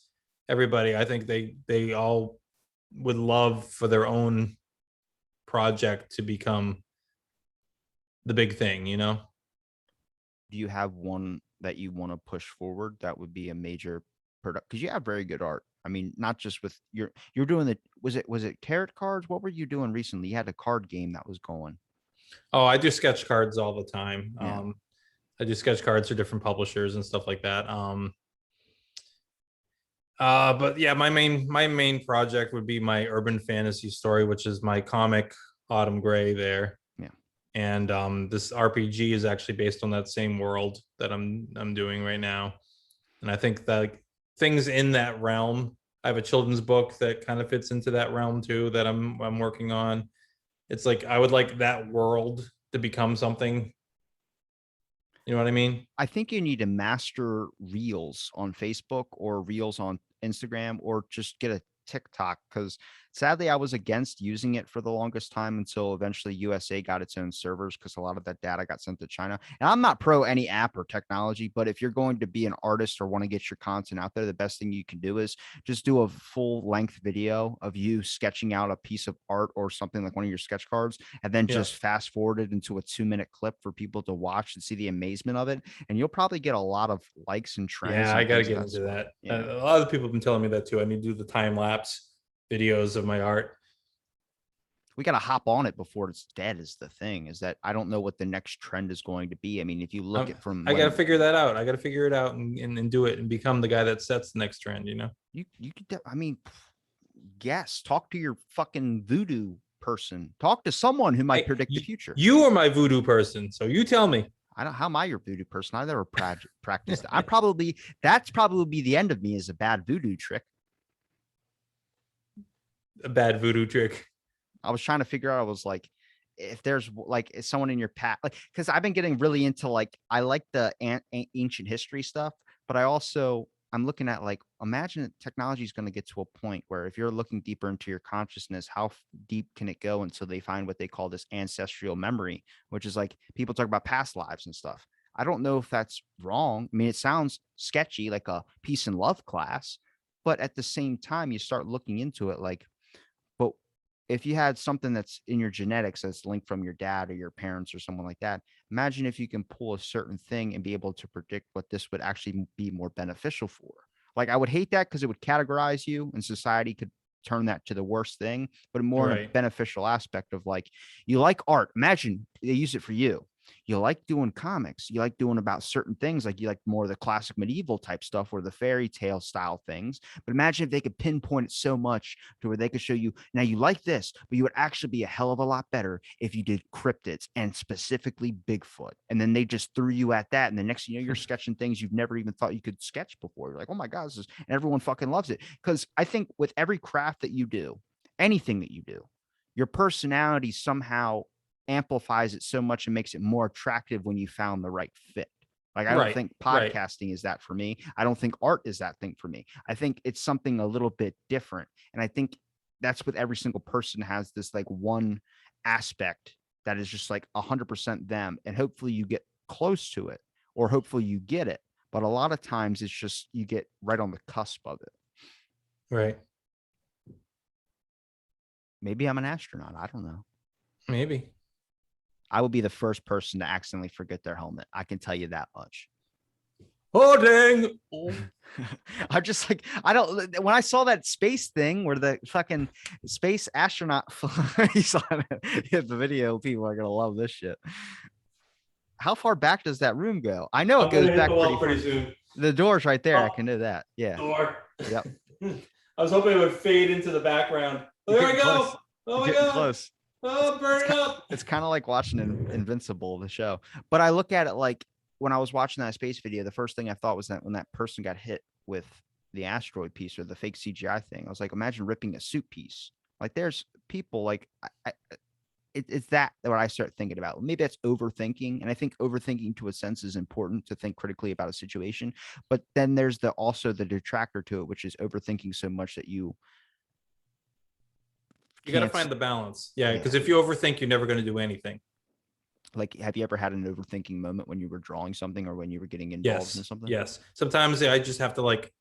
everybody, I think they all would love for their own project to become the big thing. Do you have one that you want to push forward that would be a major product? Because you have very good art. I mean, not just with you're doing was it tarot cards? What were you doing recently? You had a card game that was going. Oh, I do sketch cards all the time. Yeah. I do sketch cards for different publishers and stuff like that. But yeah, my main project would be my urban fantasy story, which is my comic Autumn Gray there. Yeah. And this RPG is actually based on that same world that I'm doing right now. And I think that like, things in that realm. I have a children's book that kind of fits into that realm too that I'm working on. It's like I would like that world to become something. You know what I mean? I think you need to master reels on Facebook or reels on Instagram or just get a TikTok, because sadly I was against using it for the longest time until eventually USA got its own servers, because a lot of that data got sent to China. And I'm not pro any app or technology, but if you're going to be an artist or want to get your content out there, the best thing you can do is just do a full length video of you sketching out a piece of art or something like one of your sketch cards, and then Yeah. just fast forward it into a 2-minute clip for people to watch and see the amazement of it. And you'll probably get a lot of likes and trends Yeah, I and got to things of get that into sort. that. Yeah. A lot of people have been telling me that too. I need to do the time lapse videos of my art. We got to hop on it before it's dead is the thing. Is that I don't know what the next trend is going to be. I mean, if you look at from I got to when figure that out. I got to figure it out and do it and become the guy that sets the next trend. you could, I mean, guess, talk to your fucking voodoo person, talk to someone who might Hey, predict the future. you are my voodoo person, so you tell me. I don't, how am I your voodoo person? I've never practiced. That's probably be the end of me as a bad voodoo trick. A bad voodoo trick. I was trying to figure out, I was like, if there's like someone in your path, like, because I've been getting really into like, I like the ancient history stuff, but I'm looking at like, imagine technology is going to get to a point where if you're looking deeper into your consciousness, how deep can it go until they find what they call this ancestral memory, which is like people talk about past lives and stuff. I don't know if that's wrong. I mean, it sounds sketchy, like a peace and love class, but at the same time, you start looking into it like, but if you had something that's in your genetics that's linked from your dad or your parents or someone like that, imagine if you can pull a certain thing and be able to predict what this would actually be more beneficial for. Like, I would hate that because it would categorize you and society could turn that to the worst thing, but more in a Right. beneficial aspect of like, you like art. Imagine they use it for you. You like doing comics. You like doing about certain things. Like you like more of the classic medieval type stuff or the fairy tale style things. But imagine if they could pinpoint it so much to where they could show you, now you like this, but you would actually be a hell of a lot better if you did cryptids and specifically Bigfoot. And then they just threw you at that. And the next thing you know, you're sketching things you've never even thought you could sketch before. You're like, oh my God, this is, and everyone fucking loves it. Because I think with every craft that you do, anything that you do, your personality somehow amplifies it so much and makes it more attractive when you found the right fit. Like, I don't Right. think Right. podcasting is that for me. I don't think art is that thing for me. I think it's something a little bit different. And I think that's what every single person has, this like one aspect that is just like 100% them. And hopefully you get close to it or hopefully you get it. But a lot of times it's just you get right on the cusp of it. Right. Maybe I'm an astronaut. I don't know. Maybe. I would be the first person to accidentally forget their helmet. I can tell you that much. Oh, dang. I'm just like, I don't, when I saw that space thing where the fucking space astronaut, you saw it, the video, people are going to love this shit. How far back does that room go? I know it I'm goes gonna hit back the wall pretty pretty soon. The door's right there. I Oh, can do that. Yeah. door. Yep. I was hoping it would fade into the background. You're There we getting go. close. Oh You're my getting God. close. Oh, burn it up. It's kind of like watching Invincible, the show. But I look at it like when I was watching that space video, the first thing I thought was that when that person got hit with the asteroid piece or the fake CGI thing, I was like, imagine ripping a suit piece. Like there's people like it's that what I start thinking about. Maybe that's overthinking. And I think overthinking to a sense is important to think critically about a situation. But then there's also the detractor to it, which is overthinking so much that you got to can't. find the balance. Yeah. Because if you overthink, you're never going to do anything. Like, have you ever had an overthinking moment when you were drawing something or when you were getting involved in something? Yes. Sometimes I just have to like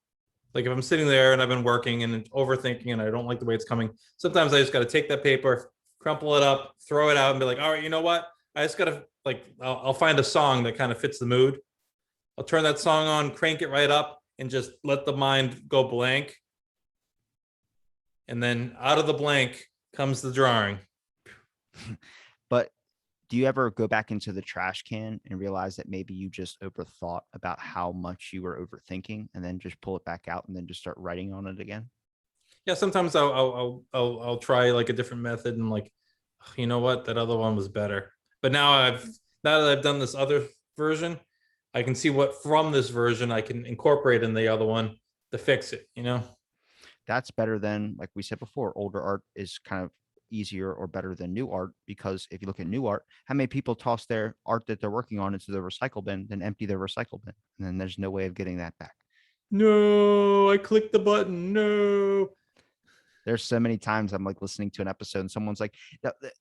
if I'm sitting there and I've been working and overthinking and I don't like the way it's coming, sometimes I just got to take that paper, crumple it up, throw it out and be like, all right, you know what? I just got to I'll find a song that kind of fits the mood. I'll turn that song on, crank it right up and just let the mind go blank. And then out of the blank comes the drawing. But do you ever go back into the trash can and realize that maybe you just overthought about how much you were overthinking and then just pull it back out and then just start writing on it again? Yeah, sometimes I'll try like a different method and like, you know what, that other one was better. But now that I've done this other version, I can see what from this version I can incorporate in the other one to fix it, you know? That's better than, like we said before, older art is kind of easier or better than new art, because if you look at new art, how many people toss their art that they're working on into the recycle bin, then empty their recycle bin, and then there's no way of getting that back. No, I clicked the button. No. There's so many times I'm like listening to an episode and someone's like,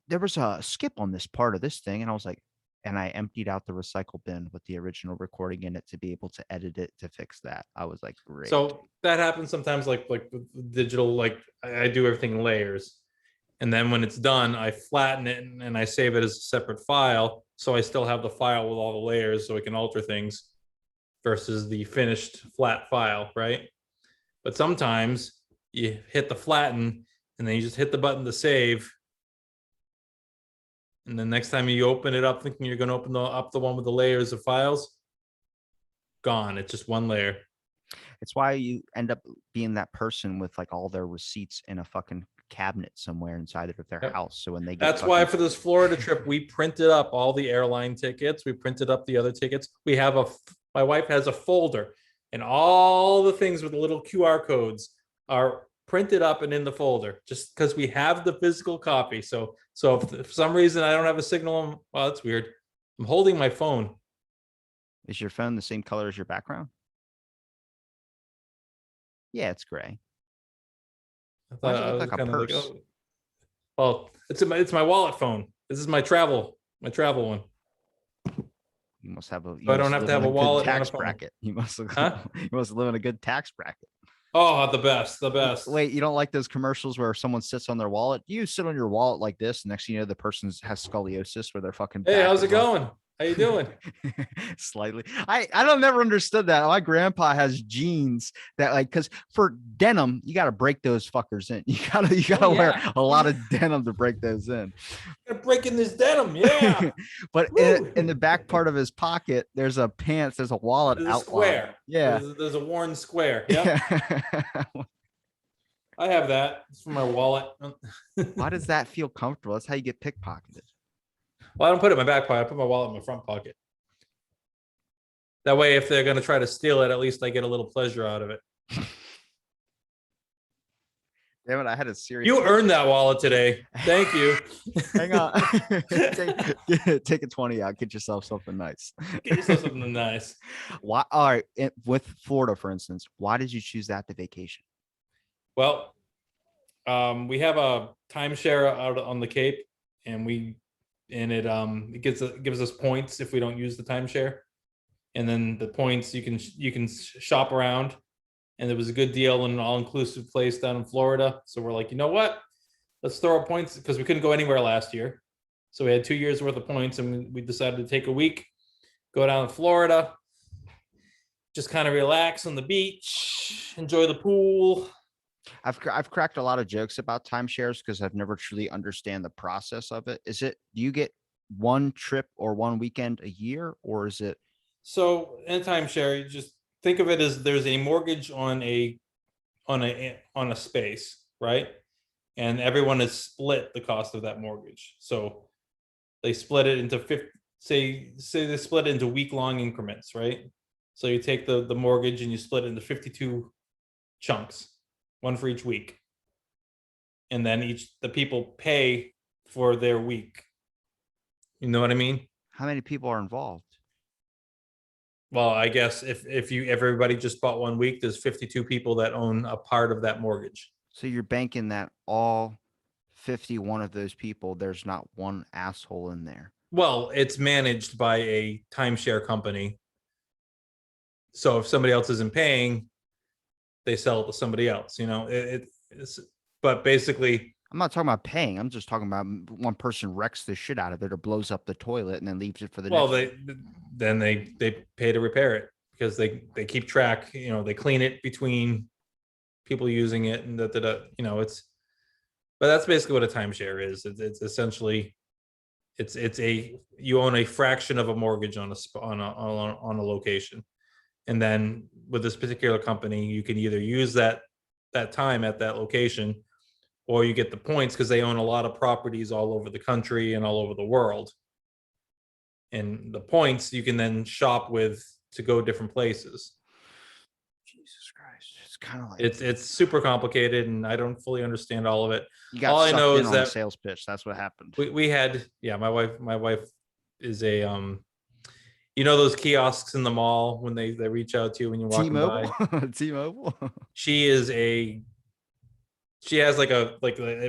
there was a skip on this part of this thing. And I was like, and I emptied out the recycle bin with the original recording in it to be able to edit it to fix that. I was like, great. So that happens sometimes like with digital, like I do everything in layers. And then when it's done, I flatten it and I save it as a separate file. So I still have the file with all the layers so I can alter things versus the finished flat file, right? But sometimes you hit the flatten and then you just hit the button to save. And then next time you open it up thinking you're going to open up the one with the layers of files, gone. It's just one layer. It's why you end up being that person with like all their receipts in a fucking cabinet somewhere inside of their house. So when they get That's why for this Florida trip, we printed up all the airline tickets. We printed up the other tickets. We have my wife has a folder and all the things with the little QR codes are printed up and in the folder just because we have the physical copy. So if for some reason I don't have a signal, well, that's weird. I'm holding my phone. Is your phone the same color as your background? Yeah, it's gray. Why does it look like a purse? Like, oh, well, it's my wallet phone. This is my travel one. You must have I don't have to have a wallet tax bracket. You must live in a good tax bracket. Oh, the best. Wait, you don't like those commercials where someone sits on their wallet? You sit on your wallet like this, and next thing you know, the person has scoliosis where they're fucking. Hey, how's it going? How you doing? Slightly. I don't never understood that. My grandpa has jeans that like, because for denim, you got to break those fuckers in. You gotta wear a lot of denim to break those in. You gotta breaking this denim. Yeah. But Woo. in the back part of his pocket, there's a wallet There's a outline. square. Yeah. There's a worn square. Yep. Yeah. I have that. It's for my wallet. Why does that feel comfortable? That's how you get pickpocketed. Well, I don't put it in my back pocket. I put my wallet in my front pocket. That way, if they're going to try to steal it, at least I get a little pleasure out of it. Damn it, I had a serious. You earned that wallet today. Thank you. Hang on. Take a 20 out. Get yourself something nice. Get yourself something nice. Why? All right. With Florida, for instance, why did you choose that to vacation? Well, we have a timeshare out on the Cape, and it gives us points if we don't use the timeshare, and then the points you can shop around, and there was a good deal in an all-inclusive place down in Florida. So we're like, you know what? Let's throw our points, because we couldn't go anywhere last year. So we had 2 years worth of points, and we decided to take a week, go down to Florida, just kind of relax on the beach, enjoy the pool. I've cracked a lot of jokes about timeshares because I've never truly understand the process of it. Do you get one trip or one weekend a year, or is it? So in timeshare, you just think of it as there's a mortgage on a space, right? And everyone has split the cost of that mortgage. So they split it into say they split it into week-long increments, right? So you take the mortgage and you split it into 52 chunks, one for each week. And then the people pay for their week. You know what I mean? How many people are involved? Well, I guess if everybody just bought 1 week, there's 52 people that own a part of that mortgage. So you're banking that all 51 of those people, there's not one asshole in there. Well, it's managed by a timeshare company. So if somebody else isn't paying, they sell it to somebody else. But basically, I'm not talking about paying. I'm just talking about one person wrecks the shit out of it or blows up the toilet and then leaves it for the next. Then they pay to repair it, because they keep track. They clean it between people using it, and it's. But that's basically what a timeshare is. It's essentially, you own a fraction of a mortgage on a location, and then with this particular company, you can either use that time at that location, or you get the points because they own a lot of properties all over the country and all over the world. And the points you can then shop with to go different places. Jesus Christ. It's kind of like it's super complicated, and I don't fully understand all of it. You got all I know in is on that the sales pitch. That's what happened. we had, my wife is a those kiosks in the mall when they reach out to you when you're walking T-Mobile? by. T-Mobile. She has it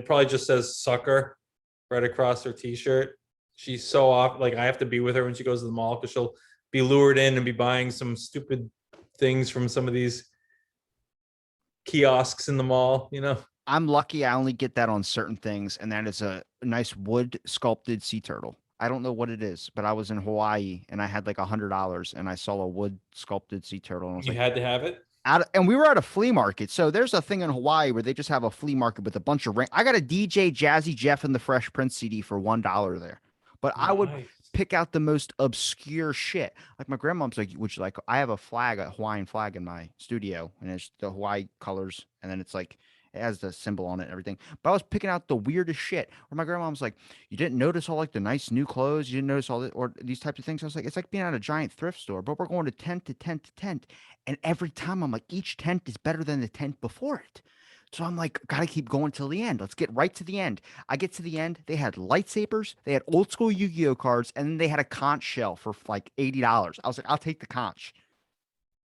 probably just says sucker right across her t-shirt. She's so off. Like, I have to be with her when she goes to the mall, because she'll be lured in and be buying some stupid things from some of these kiosks in the mall. I'm lucky I only get that on certain things, and that is a nice wood sculpted sea turtle. I don't know what it is, but I was in Hawaii and I had like $100 and I saw a wood sculpted sea turtle. And I was You like, had to have it. And we were at a flea market. So there's a thing in Hawaii where they just have a flea market with a bunch of I got a DJ Jazzy Jeff and the Fresh Prince CD for $1 there. But I would pick out the most obscure shit. Like my grandmom's like, would you like, I have a Hawaiian flag in my studio, and it's the Hawaii colors. And then it's like, it has the symbol on it and everything. But I was picking out the weirdest shit. Where my grandmom's like, you didn't notice all like the nice new clothes. You didn't notice all that, or these types of things. I was like, it's like being at a giant thrift store, but we're going to tent to tent to tent. And every time I'm like, each tent is better than the tent before it. So I'm like, gotta keep going till the end. Let's get right to the end. I get to the end. They had lightsabers, they had old school Yu-Gi-Oh cards, and then they had a conch shell for like $80. I was like, I'll take the conch.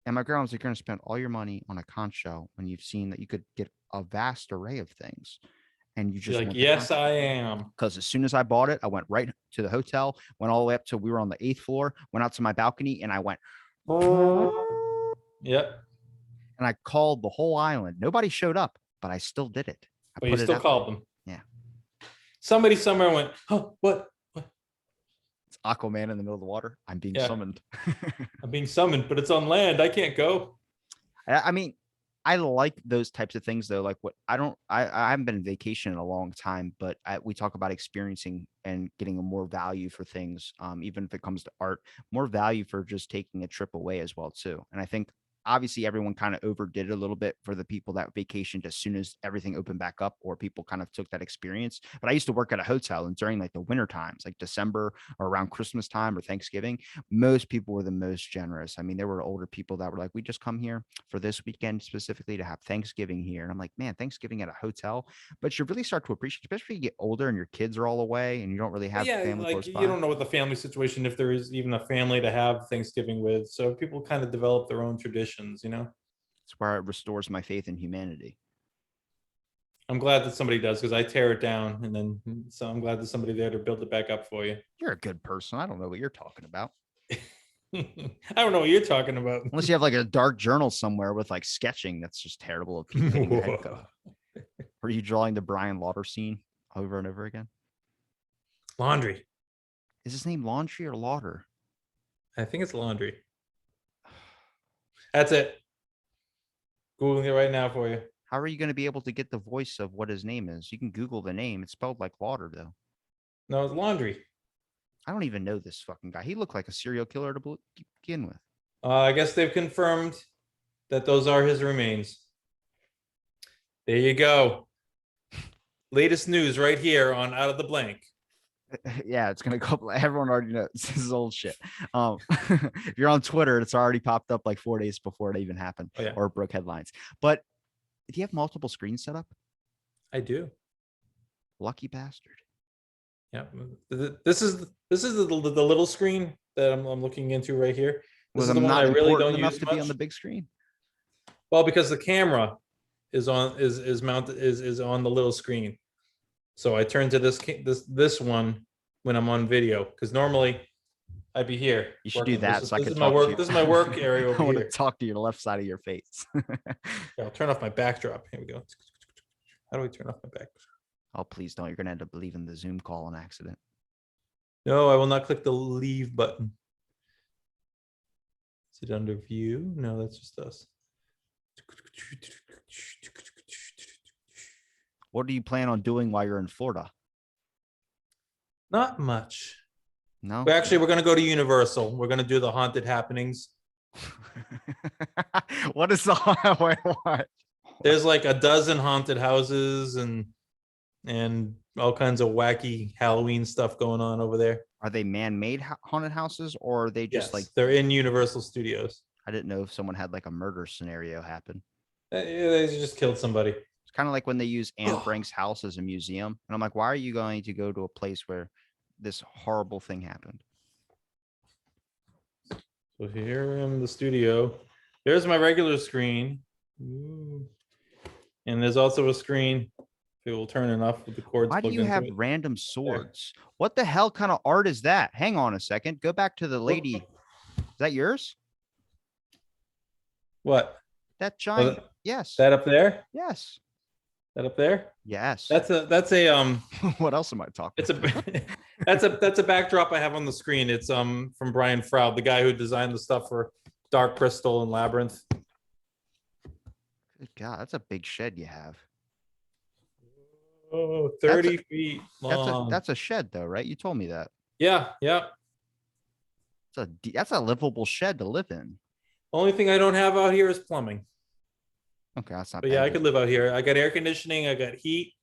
And my grandma was like, you're gonna spend all your money on a conch shell when you've seen that you could get a vast array of things. And you just like, yes, I am. Because as soon as I bought it, I went right to the hotel, went all the way up to, we were on the 8th floor, went out to my balcony, and I went. Yep. And I called the whole island. Nobody showed up, but I still did it. But you still called them. Yeah. Somebody somewhere went, oh, what? It's Aquaman in the middle of the water. I'm being summoned. I'm being summoned, but it's on land. I can't go. I mean, I like those types of things though. Like what I haven't been on vacation in a long time, but we talk about experiencing and getting a more value for things. Even if it comes to art, more value for just taking a trip away as well too. And I think obviously everyone kind of overdid it a little bit for the people that vacationed as soon as everything opened back up, or people kind of took that experience. But I used to work at a hotel, and during like the winter times, like December or around Christmas time or Thanksgiving, most people were the most generous. I mean, there were older people that were like, we just come here for this weekend specifically to have Thanksgiving here. And I'm like, man, Thanksgiving at a hotel. But you really start to appreciate, especially when you get older and your kids are all away and you don't really But have yeah, family like close you by. don't know what the family situation, if there is even a family to have Thanksgiving with. So people kind of develop their own traditions, you know. It's where it restores my faith in humanity. I'm glad that somebody does, because I tear it down, and then so I'm glad there's somebody there to build it back up for you. You're a good person. I don't know what you're talking about. I don't know what you're talking about. Unless you have like a dark journal somewhere with like sketching that's just terrible of people hitting their head. Are you drawing the Brian Lauder scene over and over again? Laundry. Is his name Laundry or Lauder? I think it's laundry. That's it. Googling it right now for you. How are you going to be able to get the voice of what his name is? You can Google the name. It's spelled like Lauder, though. No, it's laundry. I don't even know this fucking guy. He looked like a serial killer to begin with. I guess they've confirmed that those are his remains. There you go. Latest news right here on Out of the Blank. Yeah, it's gonna go. Everyone already knows this is old shit. If you're on Twitter, it's already popped up like 4 days before it even happened, Oh, yeah. or broke headlines. But do you have multiple screens set up? I do. Lucky bastard. Yeah. This is the little screen that I'm looking into right here. This Was is the I'm one I not really important don't enough use to much. be on the big screen? Well, because the camera is mounted is on the little screen. So I turn to this one when I'm on video, because normally I'd be here. You should do that This so I is could my talk to work. you. This is my work area over I want to here. talk to you the left side of your face. Yeah, I'll turn off my backdrop. Here we go. How do we turn off my backdrop? Oh, please don't. You're going to end up leaving the Zoom call on accident. No, I will not click the leave button. Is it under view? No, that's just us. What do you plan on doing while you're in Florida? Not much. No. We're going to go to Universal. We're going to do the haunted happenings. What is the wait, what? There's like a dozen haunted houses and all kinds of wacky Halloween stuff going on over there. Are they man-made haunted houses, or are they just Yes, like they're in Universal Studios. I didn't know if someone had like a murder scenario happen. They just killed somebody. It's kind of like when they use Anne Frank's house as a museum. And I'm like, why are you going to go to a place where this horrible thing happened? So here in the studio, there's my regular screen. Ooh. And there's also a screen, if it will turn enough with the cords. Why do you have random swords? What the hell kind of art is that? Hang on a second. Go back to the lady. Is that yours? What? That giant. Yes. That up there? Yes. That up there? Yes. That's a What else am I talking? It's that's a backdrop I have on the screen. It's from Brian Froud, the guy who designed the stuff for Dark Crystal and Labyrinth. Good God, that's a big shed you have. Oh, 30 feet long. That's a shed though, right? You told me that. Yeah. That's a livable shed to live in. Only thing I don't have out here is plumbing. Okay, that's not But bad. yeah, I could live out here. I got air conditioning. I got heat.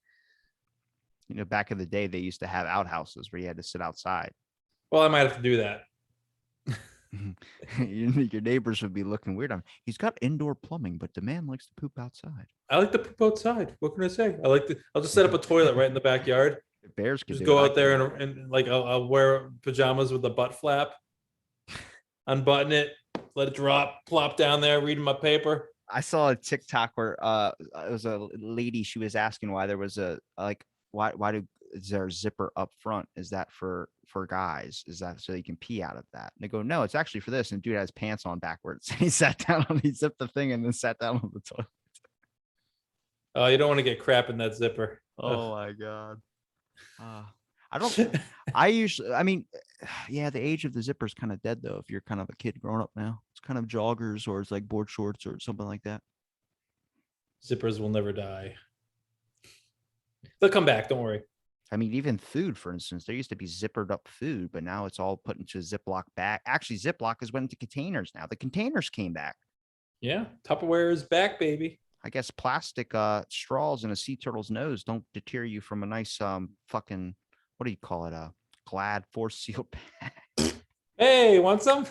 You know, back in the day, they used to have outhouses where you had to sit outside. Well, I might have to do that. Your neighbors would be looking weird. He's got indoor plumbing, but the man likes to poop outside. I like to poop outside. What can I say? I'll just set up a toilet right in the backyard. The bears can just go out there and like I'll wear pajamas with a butt flap, unbutton it, let it drop, plop down there, reading my paper. I saw a TikTok where it was a lady. She was asking why there was is there a zipper up front? Is that for guys? Is that so you can pee out of that? And they go, no, it's actually for this. And dude has pants on backwards. He sat down he zipped the thing and then sat down on the toilet. Oh, you don't want to get crap in that zipper. Oh my God. I mean, yeah, the age of the zipper is kind of dead though. If you're kind of a kid growing up now, it's kind of joggers or it's like board shorts or something like that. Zippers will never die. They'll come back. Don't worry. I mean, even food, for instance, there used to be zippered up food, but now it's all put into a Ziploc bag. Actually, Ziploc has went into containers now. The containers came back. Yeah, Tupperware is back, baby. I guess plastic straws in a sea turtle's nose don't deter you from a nice fucking, what do you call it? A Glad force sealed bag. Hey, want some?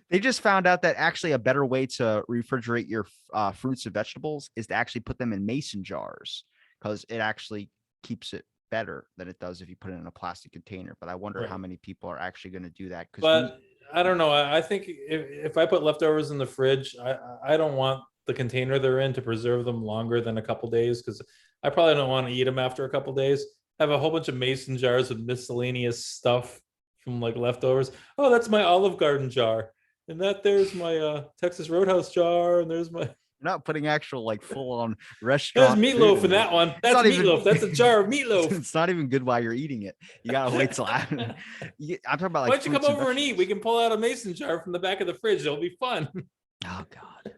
They just found out that actually a better way to refrigerate your fruits and vegetables is to actually put them in mason jars, because it actually keeps it better than it does if you put it in a plastic container. But I wonder how Right. many people are actually going to do that, because But I don't know. I think if I put leftovers in the fridge, I don't want the container they're in to preserve them longer than a couple days, because I probably don't want to eat them after a couple days. I have a whole bunch of mason jars with miscellaneous stuff from like leftovers. Oh, that's my Olive Garden jar, and there's my Texas Roadhouse jar, and there's my not putting actual like full on there's restaurant food meatloaf in in there. that one. It's That's not even meatloaf. That's a jar of meatloaf. it's not even good while you're eating it. You gotta wait till after. I'm talking about like Why don't you come fruits and over and eat? We vegetables. can pull out a mason jar from the back of the fridge. It'll be fun. Oh god,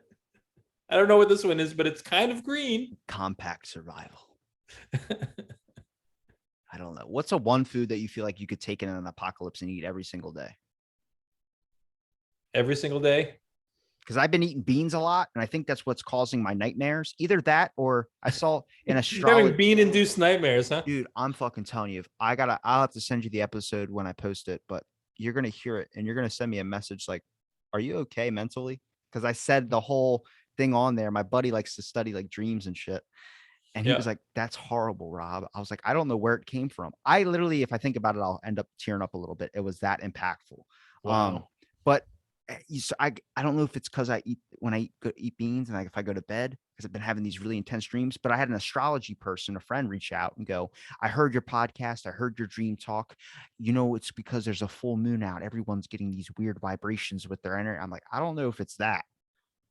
I don't know what this one is, but it's kind of green. compact survival. I don't know. What's a one food that you feel like you could take in an apocalypse and eat every single day? Every single day. Because I've been eating beans a lot, and I think that's what's causing my nightmares. Either that, or I saw in Having astrology. bean-induced nightmares, huh? Dude, I'm fucking telling you, if I'll have to send you the episode when I post it, but you're gonna hear it and you're gonna send me a message like, "Are you okay mentally?" Because I said the whole thing on there. My buddy likes to study like dreams and shit, and he Yeah. was like, "That's horrible, Rob." I was like, "I don't know where it came from." I literally, if I think about it, I'll end up tearing up a little bit. It was that impactful. Um, Wow. but I don't know if it's because I eat when I eat beans and if I go to bed, because I've been having these really intense dreams. But I had an astrology person, a friend, reach out and go, "I heard your podcast. I heard your dream talk. It's because there's a full moon out. Everyone's getting these weird vibrations with their energy." I'm like, I don't know if it's that,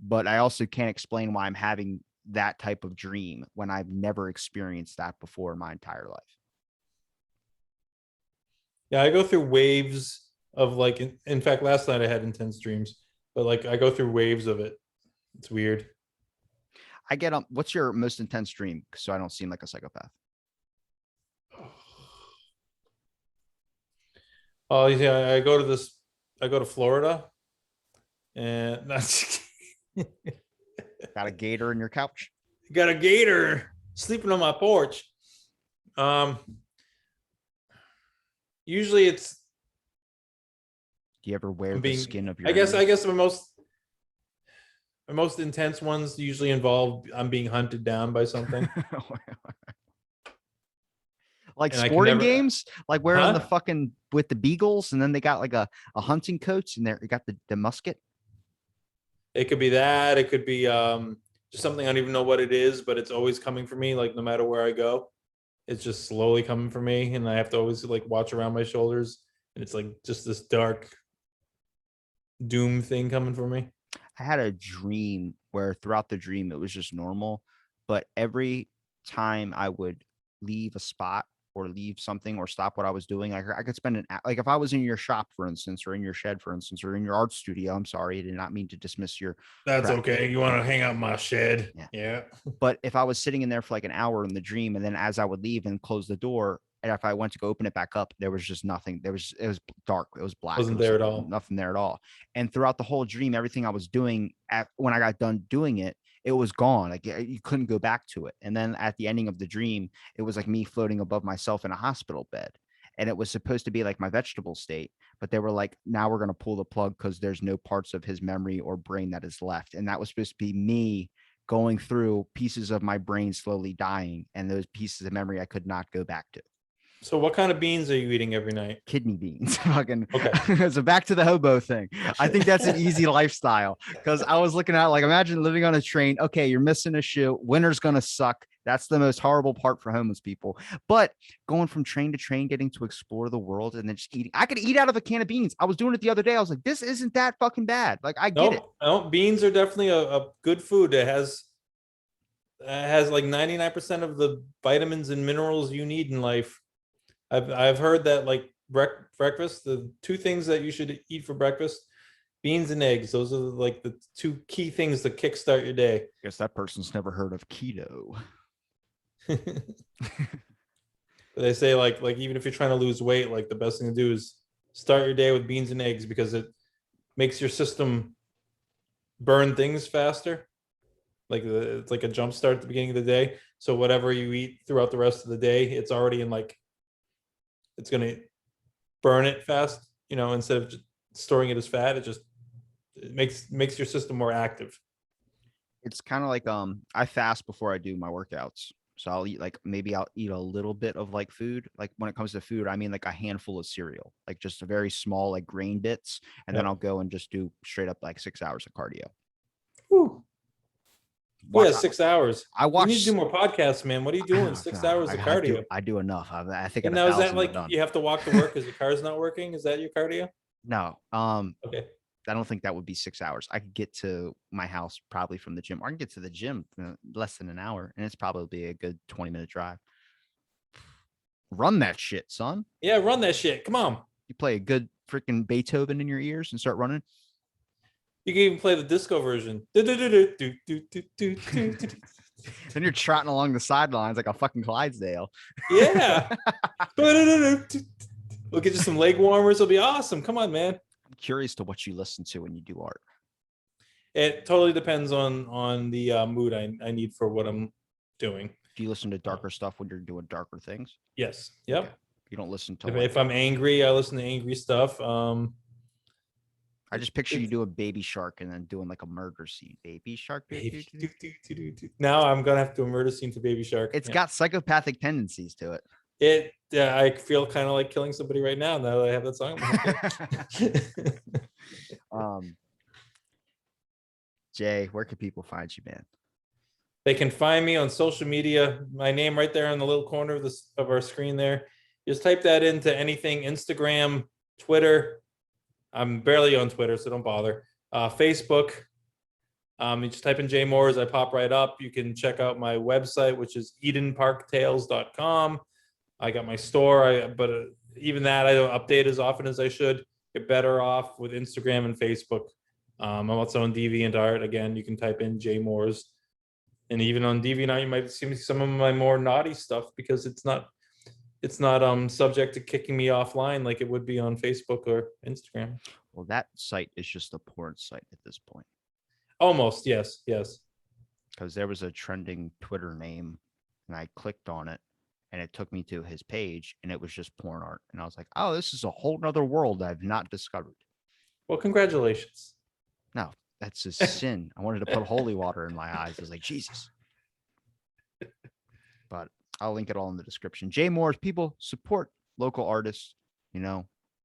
but I also can't explain why I'm having that type of dream when I've never experienced that before in my entire life. Yeah, I go through waves of like in fact last night I had intense dreams, but like I go through waves of it. It's weird. I get what's your most intense dream? So I don't seem like a psychopath. Oh yeah, I go to Florida and that's Got a gator in your couch? got a gator sleeping on my porch. Um Usually it's Do you ever wear I'm the being skin of your I guess enemies? my most intense ones usually involve I'm being hunted down by something Like and I can sporting never games, like wearing the huh? fucking with the beagles, and then they got like a hunting coat, and they got the musket. It could be that. It could be just something I don't even know what it is, but it's always coming for me. Like no matter where I go, it's just slowly coming for me, and I have to always like watch around my shoulders, and it's like just this dark doom thing coming for me. I had a dream where throughout the dream it was just normal, but every time I would leave a spot or leave something or stop what I was doing, I could spend like if I was in your shop, for instance, or in your shed, for instance, or in your art studio. I'm sorry, I did not mean to dismiss your That's craft. okay. You want to hang out in my shed? Yeah. Yeah. But if I was sitting in there for like an hour in the dream, and then as I would leave and close the door, and if I went to go open it back up, there was just nothing. It was dark. It was black. It Wasn't was there at all. nothing there at all. And throughout the whole dream, everything I was doing when I got done doing it, it was gone. Like you couldn't go back to it. And then at the ending of the dream, it was like me floating above myself in a hospital bed. And it was supposed to be like my vegetable state, but they were like, now we're going to pull the plug because there's no parts of his memory or brain that is left. And that was supposed to be me going through pieces of my brain slowly dying, and those pieces of memory I could not go back to. So, what kind of beans are you eating every night? Kidney beans. Fucking Okay. so back to the hobo thing. I think that's an easy lifestyle, because I was looking at like, imagine living on a train. Okay, you're missing a shoe. Winter's gonna suck. That's the most horrible part for homeless people. But going from train to train, getting to explore the world, and then just eating. I could eat out of a can of beans. I was doing it the other day. I was like, this isn't that fucking bad. Like, I get it. Nope. Nope. Beans are definitely a good food. It has like 99% of the vitamins and minerals you need in life. I've heard that like breakfast, the two things that you should eat for breakfast Beans and eggs. Those are like the two key things to kickstart your day. Guess that person's never heard of keto. They say like even if you're trying to lose weight, like the best thing to do is start your day with beans and eggs because it makes your system burn things faster. Like it's like a jump start at the beginning of the day. So whatever you eat throughout the rest of the day, it's already in like it's gonna burn it fast. Instead of just storing it as fat, it makes your system more active. It's kind of like I fast before I do my workouts. So I'll eat a little bit of like food. Like when it comes to food, I mean like a handful of cereal, like just a very small like grain bits, and then Yep. I'll go and just do straight up like 6 hours of cardio. Whew. Watch, Yeah, 6 hours. I We need to do watch. more podcasts, man. What are you doing? 6 hours of cardio. I do enough. I think at And a now is that thousand, I'm like done. you have to walk to work because your car's not working? Is that your cardio? No, Okay. I don't think that would be 6 hours. I could get to my house probably from the gym, or I can get to the gym in less than an hour, and it's probably a good 20-minute drive. Run that shit, son. Yeah, run that shit. Come on. You play a good freaking Beethoven in your ears and start running. You can even play the disco version. Then you're trotting along the sidelines like a fucking Clydesdale. Yeah. We'll get you some leg warmers. It'll be awesome. Come on, man. I'm curious to what you listen to when you do art. It totally depends on the mood I need for what I'm doing. Do you listen to darker stuff when you're doing darker things? Yes. Yep. Okay. You don't listen to If I'm angry, I listen to angry stuff. I just picture you doing Baby Shark and then doing like a murder scene. Baby Shark. Now I'm gonna have to do a murder scene for Baby Shark. It's got psychopathic tendencies to it. I feel kind of like killing somebody right now that I have that song. Jay, where can people find you, man? They can find me on social media. My name right there in the little corner of our screen there. Just type that into anything: Instagram, Twitter. I'm barely on Twitter, so don't bother. Facebook. You just type in Jay Mooers, I pop right up. You can check out my website, which is EdenParkTales.com. I got my store, but even that I don't update as often as I should. Get better off with Instagram and Facebook. I'm also on DeviantArt. Again, you can type in Jay Mooers. And even on DeviantArt, you might see some of my more naughty stuff because it's not subject to kicking me offline like it would be on Facebook or Instagram. Well, that site is just a porn site at this point. Almost, yes. Because there was a trending Twitter name, and I clicked on it, and it took me to his page, and it was just porn art. And I was like, oh, this is a whole nother world I've not discovered. Well, congratulations. No, that's a sin. I wanted to put holy water in my eyes. I was like, Jesus. But I'll link it all in the description. Jay Mooers, people support local artists.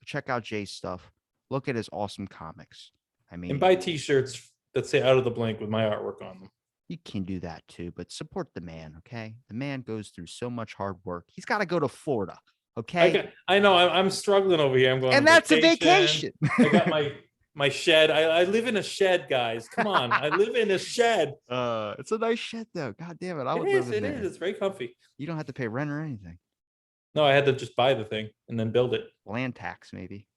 Check out Jay's stuff. Look at his awesome comics. And buy T-shirts that say "Out of the Blank" with my artwork on them. You can do that too, but support the man, okay? The man goes through so much hard work. He's got to go to Florida, okay? I know. I'm struggling over here. I'm going, and that's vacation. A vacation. I got my shed. I live in a shed, guys. Come on, I live in a shed. It's a nice shed, though. God damn it, I would live in there. It is. It's very comfy. You don't have to pay rent or anything. No, I had to just buy the thing and then build it. Land tax, maybe.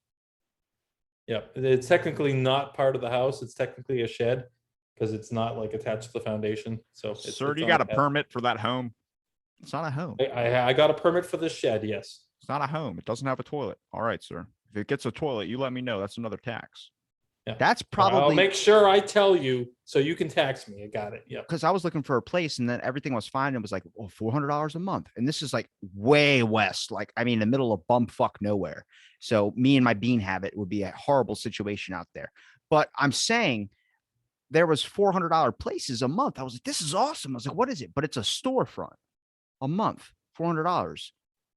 Yeah, it's technically not part of the house. It's technically a shed because it's not like attached to the foundation. So, sir, do you got a permit for that home? It's not a home. I got a permit for this shed. Yes. It's not a home. It doesn't have a toilet. All right, sir. If it gets a toilet, you let me know. That's another tax. Yeah. That's probably. I'll make sure I tell you so you can tax me. I got it. Yeah. Because I was looking for a place and then everything was fine. It was like, well, $400 a month. And this is like way west, in the middle of bumfuck nowhere. So me and my bean habit would be a horrible situation out there. But I'm saying there was $400 places a month. I was like, this is awesome. I was like, what is it? But it's a storefront a month, $400.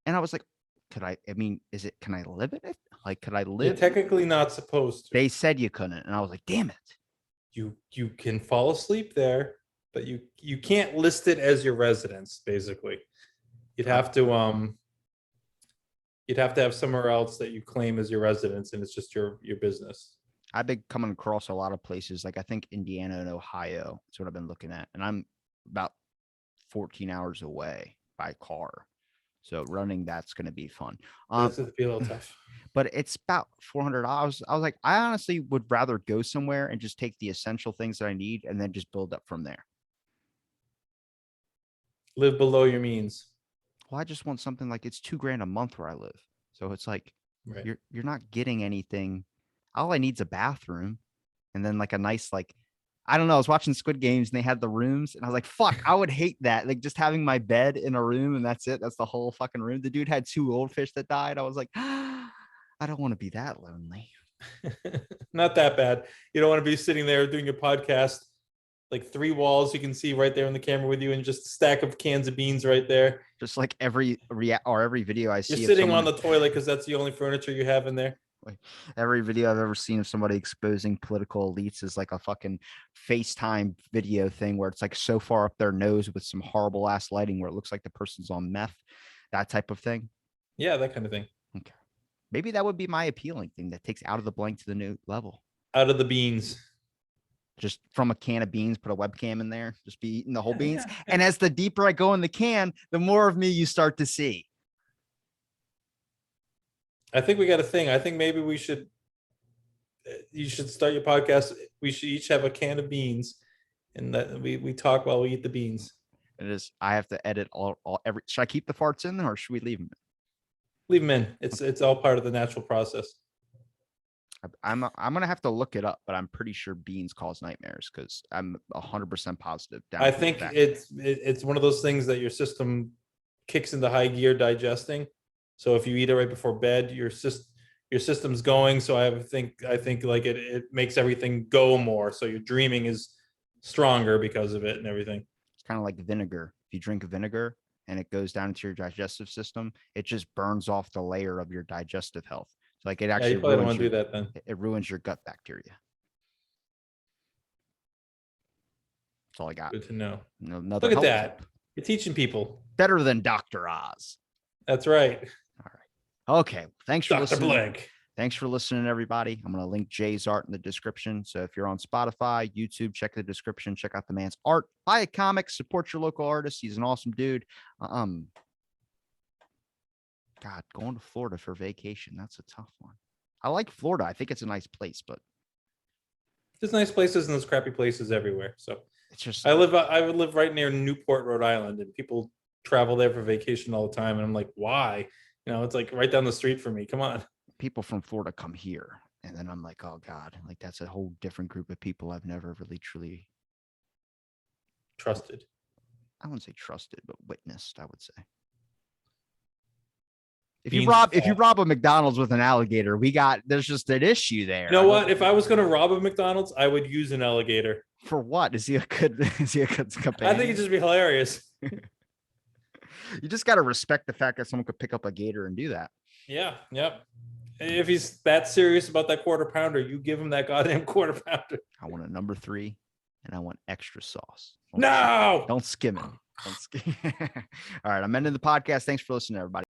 And I was like, can I live in it? Could I live? You're technically not supposed to. They said you couldn't. And I was like, damn it. You can fall asleep there, but you can't list it as your residence, basically. You'd have to have somewhere else that you claim as your residence, and it's just your business. I've been coming across a lot of places, I think Indiana and Ohio. That's what I've been looking at. And I'm about 14 hours away by car. So running, that's going to be fun. This would be a little tough. but it's about $400. I was like, I honestly would rather go somewhere and just take the essential things that I need and then just build up from there. Live below your means. Well, I just want something like it's $2,000 a month where I live. So it's like Right. you're not getting anything. All I need is a bathroom and then like a nice like I don't know. I was watching Squid Games and they had the rooms and I was like, fuck, I would hate that. Like just having my bed in a room and that's it. That's the whole fucking room. The dude had 2 goldfish that died. I was like, I don't want to be that lonely. Not that bad. You don't want to be sitting there doing a podcast, like 3 walls you can see right there in the camera with you, and just a stack of cans of beans right there. Just like every video I see. You're sitting on the toilet because that's the only furniture you have in there. Like every video I've ever seen of somebody exposing political elites is like a fucking FaceTime video thing where it's like so far up their nose with some horrible ass lighting where it looks like the person's on meth, that type of thing. Yeah, that kind of thing. Okay. Maybe that would be my appealing thing that takes out of the blank to the new level. Out of the beans. Just from a can of beans, put a webcam in there, just be eating the whole beans. And as the deeper I go in the can, the more of me you start to see. I think we got a thing. I think maybe you should start your podcast. We should each have a can of beans, and that we talk while we eat the beans. It is. I have to edit every. Should I keep the farts in or should we leave them? Leave them in. It's all part of the natural process. I'm gonna have to look it up, but I'm pretty sure beans cause nightmares because I'm 100% positive. I think it's one of those things that your system kicks into high gear digesting. So if you eat it right before bed, your system's going. So I think like it makes everything go more. So your dreaming is stronger because of it and everything. It's kind of like vinegar. If you drink vinegar and it goes down into your digestive system, it just burns off the layer of your digestive health. So like it actually you probably don't want to do that then. It ruins your gut bacteria. That's all I got. Good to know. Another Look at that. Tip. You're teaching people. Better than Dr. Oz. That's right. All right. Okay. Thanks for listening. Dr. Blank. Thanks for listening, everybody. I'm going to link Jay's art in the description. So if you're on Spotify, YouTube, check the description. Check out the man's art. Buy a comic. Support your local artist. He's an awesome dude. God, going to Florida for vacation. That's a tough one. I like Florida. I think it's a nice place, but there's nice places and there's crappy places everywhere. So it's just I would live right near Newport, Rhode Island, and people travel there for vacation all the time. And I'm like, why? It's like right down the street for me. Come on. People from Florida come here. And then I'm like, oh God, like that's a whole different group of people I've never really truly trusted. I wouldn't say trusted, but witnessed, I would say. If you rob a McDonald's with an alligator, there's just an issue there. You know what? If I was going to rob a McDonald's, I would use an alligator. For what? Is he a good companion? I think it'd just be hilarious. You just got to respect the fact that someone could pick up a gator and do that. Yeah. Yep. If he's that serious about that quarter pounder, you give him that goddamn quarter pounder. I want a number 3 and I want extra sauce. Don't skim it. All right. I'm ending the podcast. Thanks for listening, everybody.